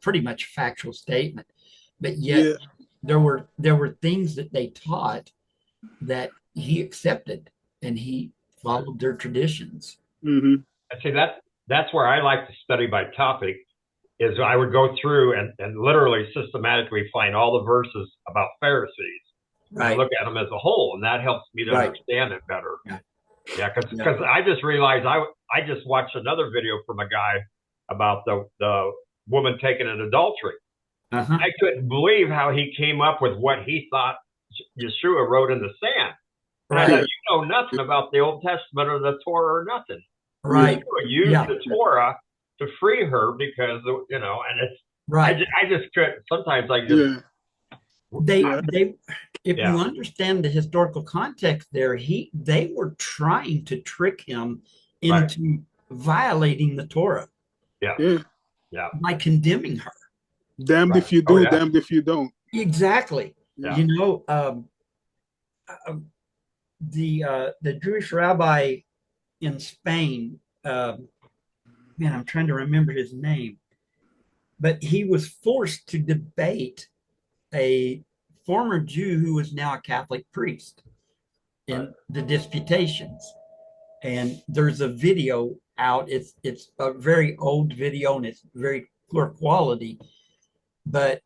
pretty much a factual statement. But yet there were things that they taught that he accepted, and he followed their traditions. I see that's where I like to study by topic. Is I would go through and literally systematically find all the verses about Pharisees. And look at them as a whole, and that helps me to understand it better. Because I just realized I just watched another video from a guy about the woman taken in adultery. I couldn't believe how he came up with what he thought Yeshua wrote in the sand. I thought, you know nothing about the Old Testament or the Torah or nothing. Yeshua used the Torah to free her because, you know, and it's I just couldn't. Sometimes I just if you understand the historical context there, they were trying to trick him into violating the Torah. Yeah. by condemning her. Damned Right. if you Oh, do, yeah. damned if you don't. Exactly. Yeah. You know, the Jewish rabbi in Spain, man, I'm trying to remember his name, but he was forced to debate a former Jew who is now a Catholic priest in the disputations. And there's a video out. It's a very old video and it's very poor quality. But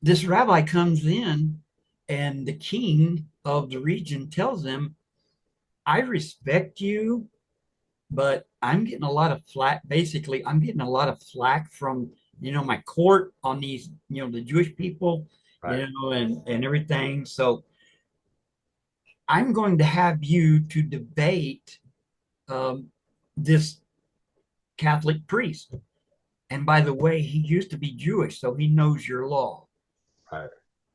this rabbi comes in, and the king of the region tells him, "I respect you, but I'm getting a lot of flack. Basically, I'm getting a lot of flack from my court on these the Jewish people, Right. and everything. So I'm going to have you to debate this Catholic priest. And by the way, he used to be Jewish, so he knows your law." Right.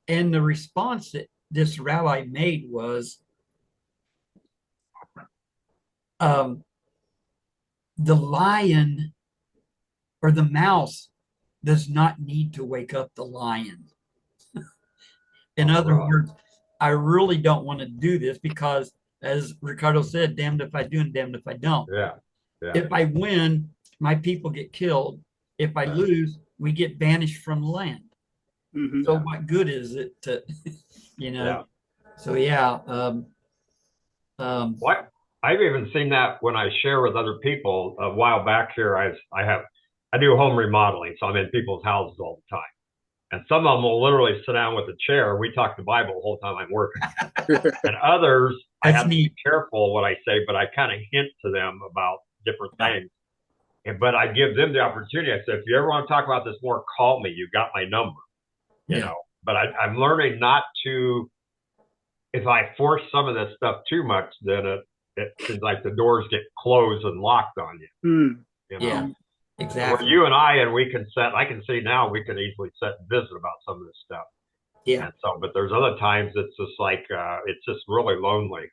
And the response that this rabbi made was, the lion or the mouse does not need to wake up the lion. In other words, I really don't want to do this because, as Ricardo said, damned if I do and damned if I don't. Yeah. Yeah. If I win, my people get killed. If I lose, we get banished from the land. Mhm. So what good is it to, Yeah. So yeah. What I've even seen that when I share with other people. A while back here, I do home remodeling, so I'm in people's houses all the time. And some of them will literally sit down with a chair. We talk the Bible the whole time I'm working. And others, I have to be careful what I say, but I kind of hint to them about different things. But I give them the opportunity. I said, if you ever want to talk about this more, call me. You got my number. You know. But I'm learning not to. If I force some of this stuff too much, then it seems like the doors get closed and locked on you. Mm. You know? Yeah, exactly. Where you and I can see now we can easily sit and visit about some of this stuff. Yeah. And so, but there's other times it's just like, it's just really lonely.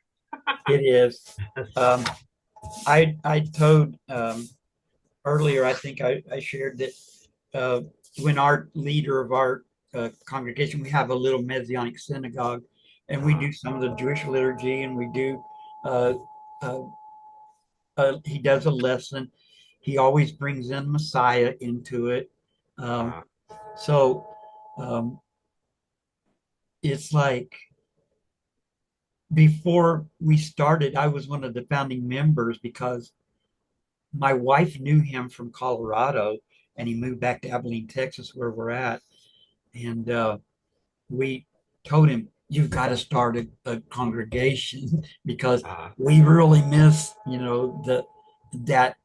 It is. I told earlier, I think I shared that when our leader of our congregation, we have a little Messianic synagogue, and we do some of the Jewish liturgy, and we do, he does a lesson. He always brings in Messiah into it. So it's like, before we started, I was one of the founding members because my wife knew him from Colorado, and he moved back to Abilene, Texas, where we're at. And we told him, "You've got to start a congregation because we really miss, that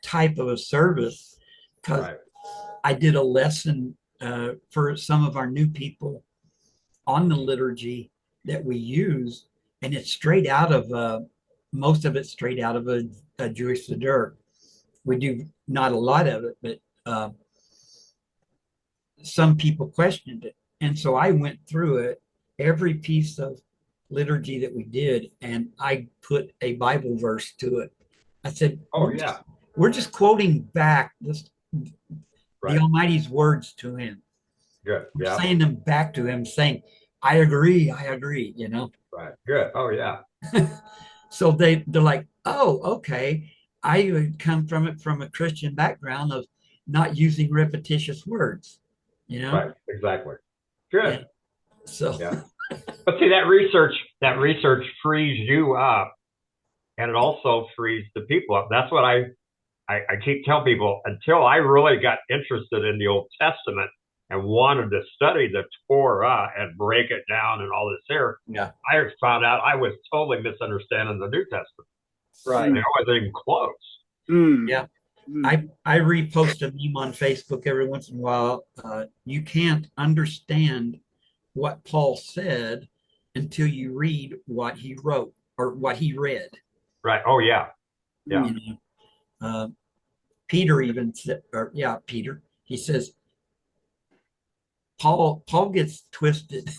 type of a service." Because I did a lesson for some of our new people on the liturgy that we use, and it's straight out of most of it straight out of a Jewish Siddur. We do not a lot of it, but some people questioned it, and so I went through it, every piece of liturgy that we did, and I put a Bible verse to it. I said, we're just quoting back this the Almighty's words to him. Good. We're saying them back to him, saying, I agree, Right. Good. Oh yeah. So they're like, oh, okay. I would come from a Christian background of not using repetitious words, Right. Exactly. Good. And so yeah. But see, that research frees you up, and it also frees the people up. That's what I keep telling people. Until I really got interested in the Old Testament and wanted to study the Torah and break it down and all this here, I found out I was totally misunderstanding the New Testament. Right. I wasn't even close. Yeah. I repost a meme on Facebook every once in a while. You can't understand what Paul said until you read what he wrote or what he read. Right. Oh yeah. Yeah. Peter even said, Peter, he says, Paul gets twisted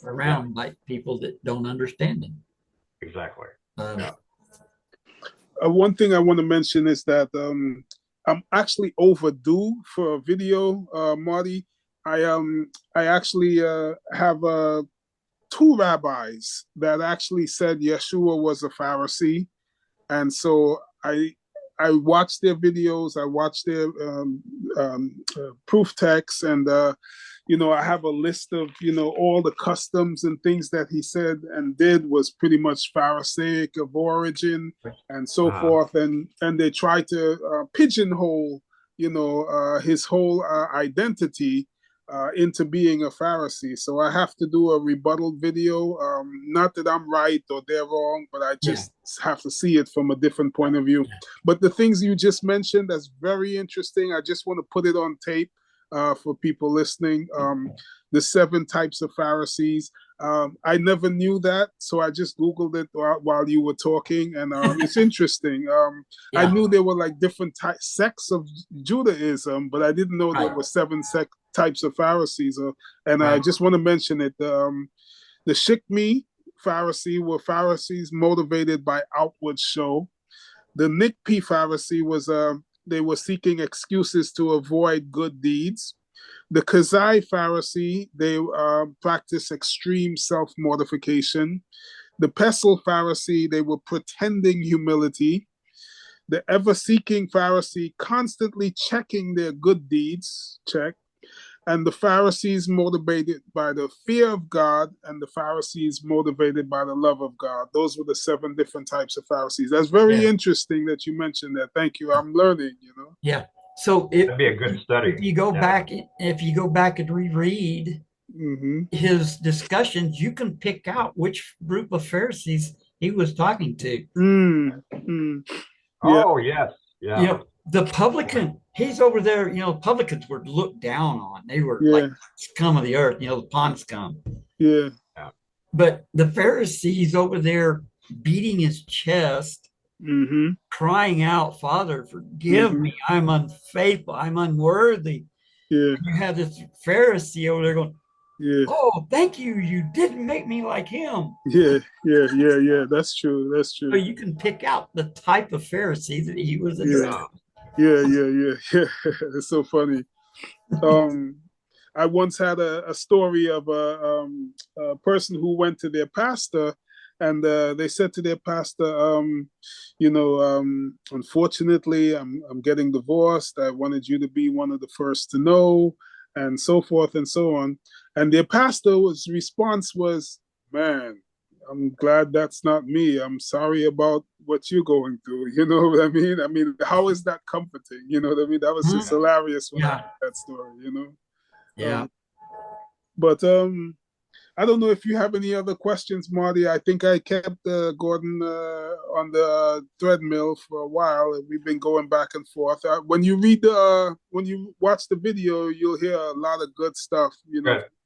around by people that don't understand him. Exactly. One thing I want to mention is that I'm actually overdue for a video, Marty. I actually have two rabbis that actually said Yeshua was a Pharisee, and so I watched their videos, I watched their proof texts, and I have a list of all the customs and things that he said and did was pretty much Pharisaic of origin and so forth, and they tried to pigeonhole his whole identity into being a Pharisee. So I have to do a rebuttal video. Not that I'm right or they're wrong, but I just have to see it from a different point of view. But the things you just mentioned, that's very interesting. I just want to put it on tape for people listening. The 7 types of Pharisees. I never knew that, so I just Googled it while you were talking, and it's interesting. I knew there were like different sects of Judaism, but I didn't know there were 7 types of Pharisees. And I just want to mention it. The Shikmi Pharisee were Pharisees motivated by outward show. The Nikpi Pharisee was they were seeking excuses to avoid good deeds. The Kazai Pharisee, they practiced extreme self-mortification. The Pesel Pharisee, they were pretending humility. The ever-seeking Pharisee, constantly checking their good deeds, check. And the Pharisees motivated by the fear of God, and the Pharisees motivated by the love of God. Those were the 7 different types of Pharisees. That's very interesting that you mentioned that. Thank you. I'm learning, Yeah. So it'd be a good study. If you go back and reread his discussions, you can pick out which group of Pharisees he was talking to. Oh, yes. Yeah. The publican, he's over there, publicans were looked down on. They were like scum of the earth, the pond scum. Yeah. But the Pharisees over there beating his chest, crying out, Father, forgive me. I'm unfaithful. I'm unworthy. Yeah. And you have this Pharisee over there going, oh, thank you. You didn't make me like him. Yeah. That's true. That's true. So you can pick out the type of Pharisee that he was addressing. Yeah. It's so funny. I once had a story of a person who went to their pastor, and they said to their pastor, unfortunately, I'm getting divorced. I wanted you to be one of the first to know, and so forth and so on. And their pastor's response was, man, I'm glad that's not me. I'm sorry about what you're going through. You know what I mean? I mean, how is that comforting? You know what I mean? That was just hilarious when I heard that story, Yeah. But I don't know if you have any other questions, Marty. I think I kept Gordon on the treadmill for a while, and we've been going back and forth. When you watch the video, you'll hear a lot of good stuff.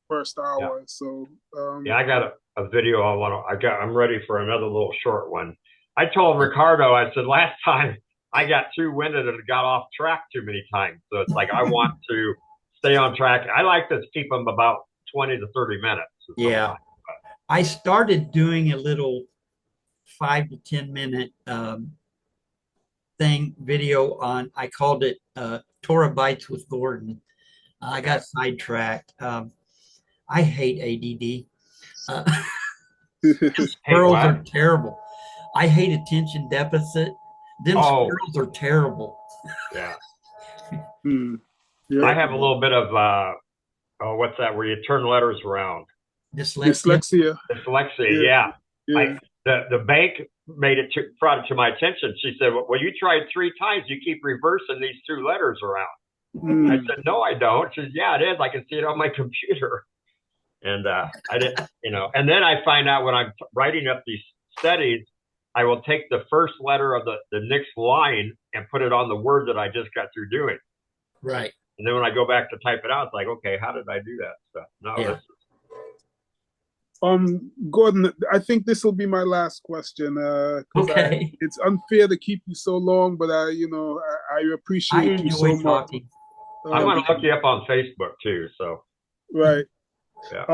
First hour. Yeah. So I got a video I'm ready for another little short one. I told Ricardo, I said last time I got too winded and got off track too many times. So it's like I want to stay on track. I like to keep them about 20 to 30 minutes. Yeah. I started doing a little 5 to 10 minute video on, I called it Torah Bites with Gordon. I got sidetracked. I hate ADD. Squirrels are terrible. I hate attention deficit. Them squirrels are terrible. Yeah. Yeah. I have a little bit of what's that? Where you turn letters around. Dyslexia. Yeah. The bank brought it to my attention. She said, "Well, you tried 3 times. You keep reversing these 2 letters around." I said, "No, I don't." She said, "Yeah, it is. I can see it on my computer." And I didn't, And then I find out when I'm writing up these studies, I will take the first letter of the next line and put it on the word that I just got through doing. Right. And then when I go back to type it out, it's like, okay, how did I do that stuff? No. Yeah. Gordon, I think this will be my last question. Okay. It's unfair to keep you so long, but I appreciate you so much. I'm going to look you up on Facebook too. So. Right. Yeah.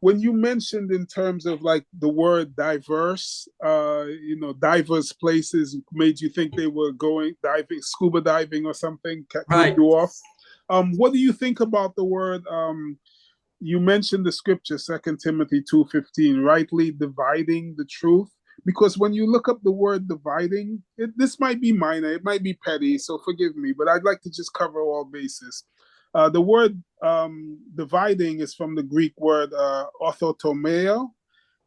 when you mentioned in terms of like the word diverse, diverse places made you think they were going diving, scuba diving or something, Right. you off. What do you think about the word? You mentioned the scripture, 2 Timothy 2:15, rightly dividing the truth. Because when you look up the word dividing, this might be minor, it might be petty, so forgive me, but I'd like to just cover all bases. The word dividing is from the Greek word orthotomeo,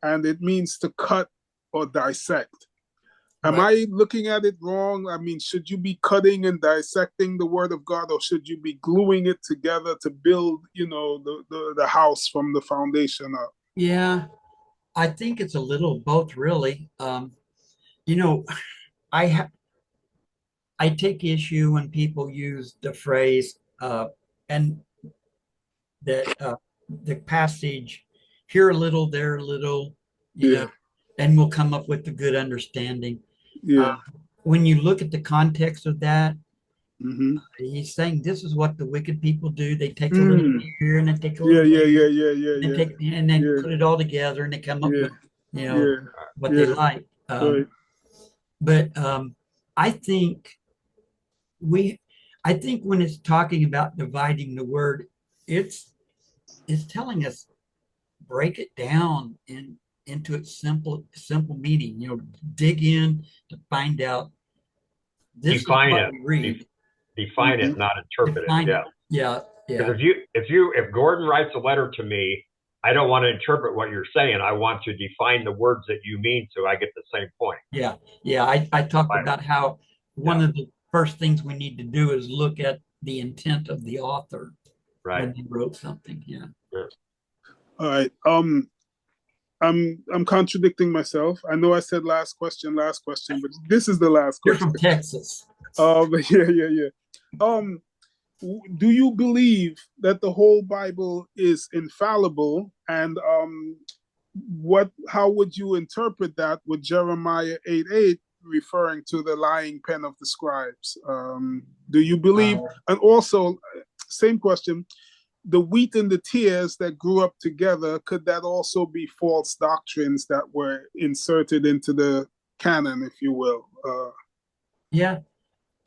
and it means to cut or dissect. Am I looking at it wrong? I mean, should you be cutting and dissecting the word of God, or should you be gluing it together to build, the house from the foundation up? Yeah, I think it's a little of both, really. You know, I take issue when people use the phrase and that the passage here a little, there a little, you know, and we'll come up with a good understanding. Yeah. When you look at the context of that, Mm-hmm. he's saying this is what the wicked people do. They take a little here and they take a little and then put it all together and they come up with, what they like. But I think when it's talking about dividing the word, it's telling us break it down into its simple meaning. Dig in to find out. Define it. Read. Define it, not interpret it. Yeah. Because if Gordon writes a letter to me, I don't want to interpret what you're saying. I want to define the words that you mean, so I get the same point. Yeah. I talked about how one of the first things we need to do is look at the intent of the author when he wrote something. Yeah. All right. I'm contradicting myself. I know I said last question, but this is the last question. You're from Texas. Yeah. Do you believe that the whole Bible is infallible? And how would you interpret that with Jeremiah 8:8 referring to the lying pen of the scribes? Do you believe? And also, same question. The wheat and the tares that grew up together, could that also be false doctrines that were inserted into the canon, if you will?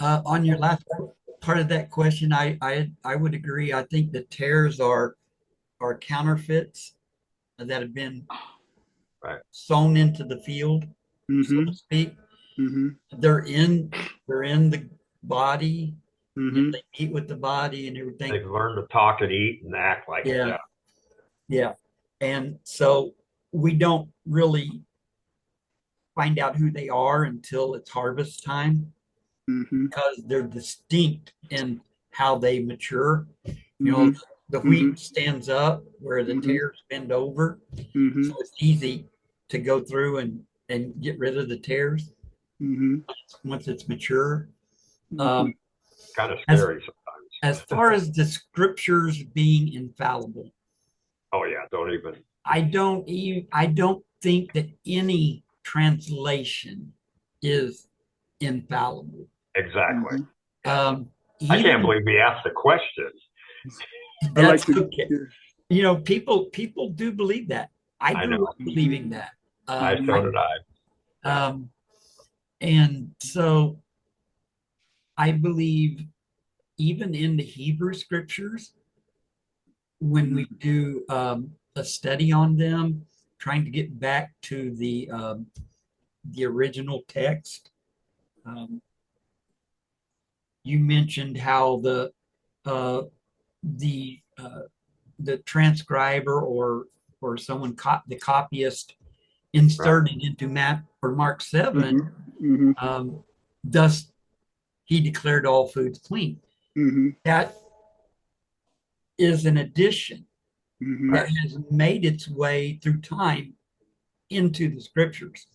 On your last part of that question, I would agree. I think the tares are counterfeits that have been sown into the field, so to speak. Mm-hmm. They're in the body. Mm-hmm. They eat with the body and everything. They've learned to talk and eat and act like it. Yeah. And so we don't really find out who they are until it's harvest time, because they're distinct in how they mature. The wheat stands up where the tares bend over. So it's easy to go through and get rid of the tares once it's mature. Kind of scary sometimes. As far as the scriptures being infallible, don't even. I don't think that any translation is infallible. Exactly. I can't believe we asked the question. That's okay. People do believe that. I grew up believing that. So did I. And so I believe even in the Hebrew scriptures, when we do a study on them, trying to get back to the original text, you mentioned how the transcriber or someone the copyist inserted into Mark 7, thus he declared all foods clean. That is an addition that has made its way through time into the scriptures.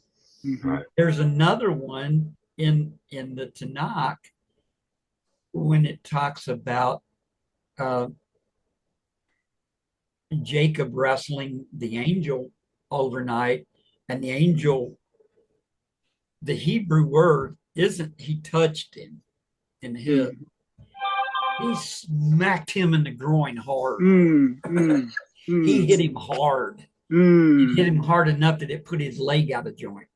There's another one in the Tanakh when it talks about Jacob wrestling the angel overnight, and the angel, the Hebrew word isn't he touched him in the hip. He smacked him in the groin hard. He hit him hard. He hit him hard enough that it put his leg out of joint.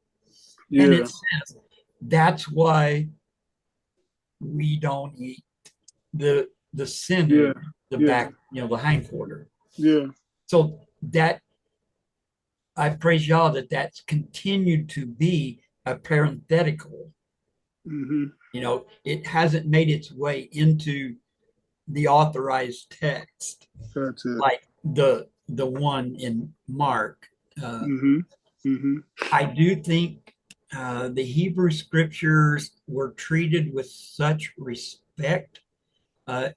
And Yeah. it says that's why we don't eat the center, the back, the hindquarter. Yeah. So that I praise y'all that that's continued to be a parenthetical. It hasn't made its way into the authorized text. That's it. Like the one in Mark. I do think the Hebrew scriptures were treated with such respect. I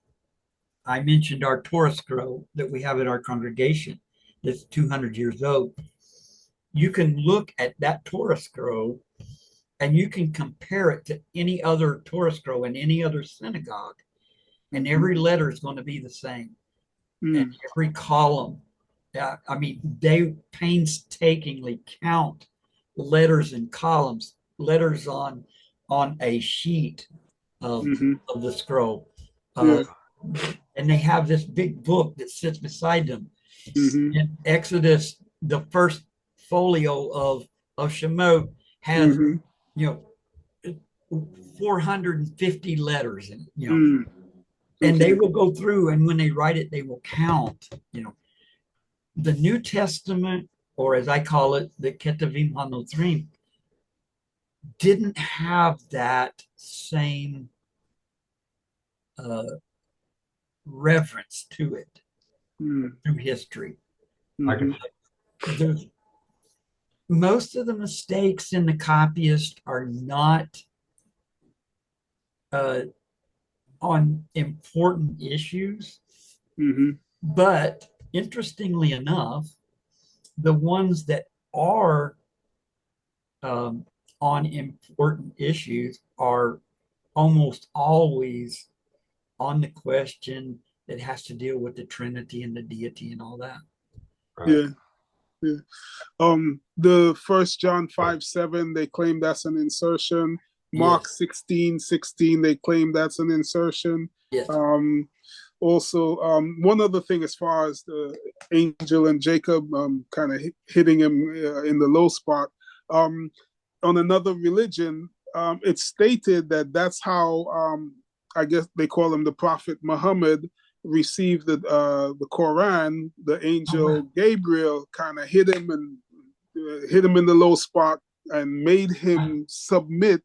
mentioned our Torah scroll that we have at our congregation that's 200 years old. You can look at that Torah scroll and you can compare it to any other Torah scroll in any other synagogue, and every letter is going to be the same. And every column, they painstakingly count letters and columns, letters on a sheet of the scroll. And they have this big book that sits beside them. In Exodus, the first folio of Shemot has 450 letters, and they will go through, and when they write it, they will count. The New Testament, or as I call it, the Ketuvim HaNotzrim, didn't have that same reverence to it through history. Most of the mistakes in the copyist are not on important issues, but interestingly enough, the ones that are on important issues are almost always on the question that has to deal with the Trinity and the deity and all that. Yeah. The 1 John 5:7, they claim that's an insertion. Mark 16:16, they claim that's an insertion. Yes. Also, one other thing as far as the angel and Jacob kind of hitting him in the low spot, on another religion, it's stated that that's how, I guess they call him the Prophet Muhammad, received the Quran. The angel Gabriel kind of hit him in the low spot and made him submit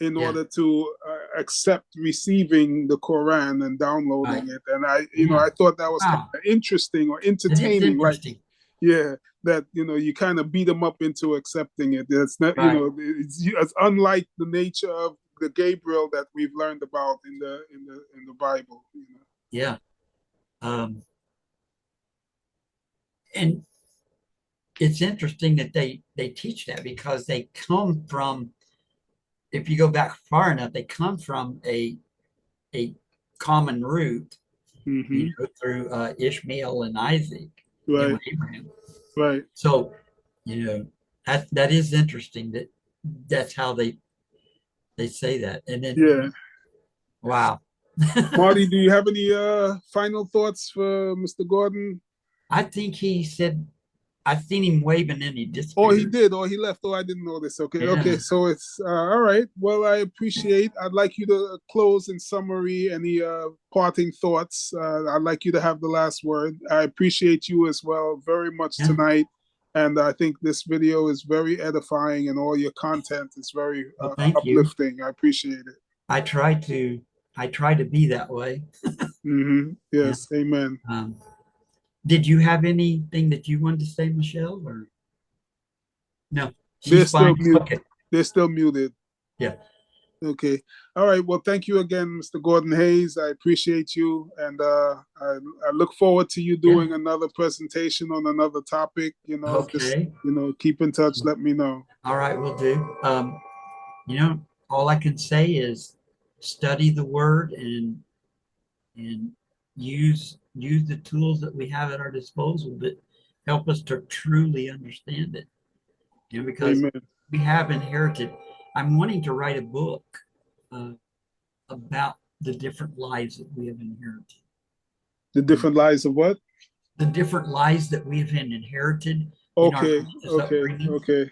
in order to accept receiving the Quran and downloading it. And I thought that was kind of interesting or entertaining, right? Yeah, that you kind of beat them up into accepting it. It's not, it's unlike the nature of the Gabriel that we've learned about in the Bible. Yeah. And it's interesting that they teach that, because they come from, if you go back far enough, they come from a common root through Ishmael and Isaac, and Abraham. Right. So, that is interesting that's how they say that. And then wow. Marty, do you have any final thoughts for Mr. Gordon? I think he said, I've seen him waving and he disappeared. Oh, he did. Oh, he left. Oh, I didn't know this. Okay. So it's all right. Well, I'd like you to close in summary, any parting thoughts. I'd like you to have the last word. I appreciate you as well very much tonight. And I think this video is very edifying, and all your content is very uplifting. I appreciate it. I try to be that way. Yes. Yeah. Amen. Did you have anything that you wanted to say, Michelle, or no? They're still muted. Okay. They're still muted. Yeah. Okay. All right. Well, thank you again, Mr. Gordon Hayes. I appreciate you, and I look forward to you doing another presentation on another topic. Okay. Just, keep in touch. Let me know. All right, we'll do. All I can say is study the Word and use the tools that we have at our disposal that help us to truly understand it. Because we have inherited. I'm wanting to write a book about the different lives that we have inherited. The different lives of what? the different lies that we've inherited in our Okay, religious okay, upbringing. okay.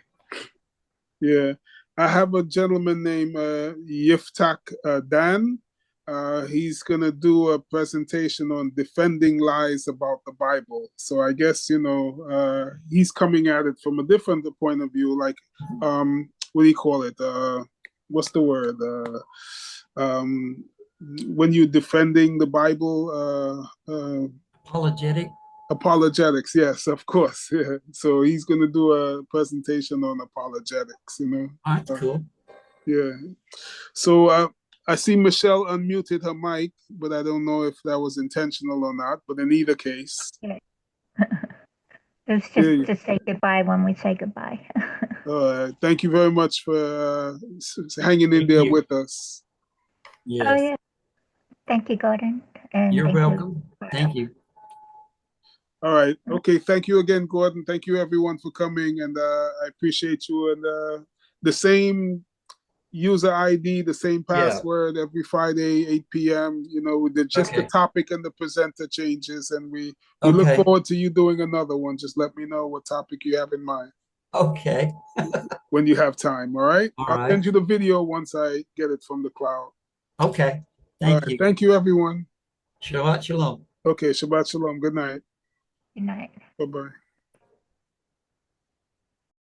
Yeah, I have a gentleman named Yiftach Dan. He's gonna do a presentation on defending lies about the Bible. So I guess he's coming at it from a different point of view. Like, what do you call it? What's the word? When you're defending the Bible, Apologetic. apologetics. Yes, of course. Yeah. So he's gonna do a presentation on apologetics. Oh, that's cool. Yeah. So I see Michelle unmuted her mic, but I don't know if that was intentional or not. But in either case, It's just to say goodbye when we say goodbye. thank you very much for hanging in Thank there you. with us. Yes. Oh, yeah. Thank you, Gordon. And You're thank welcome. Thank you. All right. Okay. Thank you again, Gordon. Thank you, everyone, for coming, and I appreciate you. And the same user ID, the same password every Friday, 8 p.m. With just the Okay. topic and the presenter changes, and we look Okay. forward to you doing another one. Just let me know what topic you have in mind Okay. when you have time. All right. All I'll right. send you the video once I get it from the cloud. Okay. All Thank right. you. Thank you, everyone. Shabbat shalom. Okay. Shabbat shalom. Good night. Good night. Bye bye.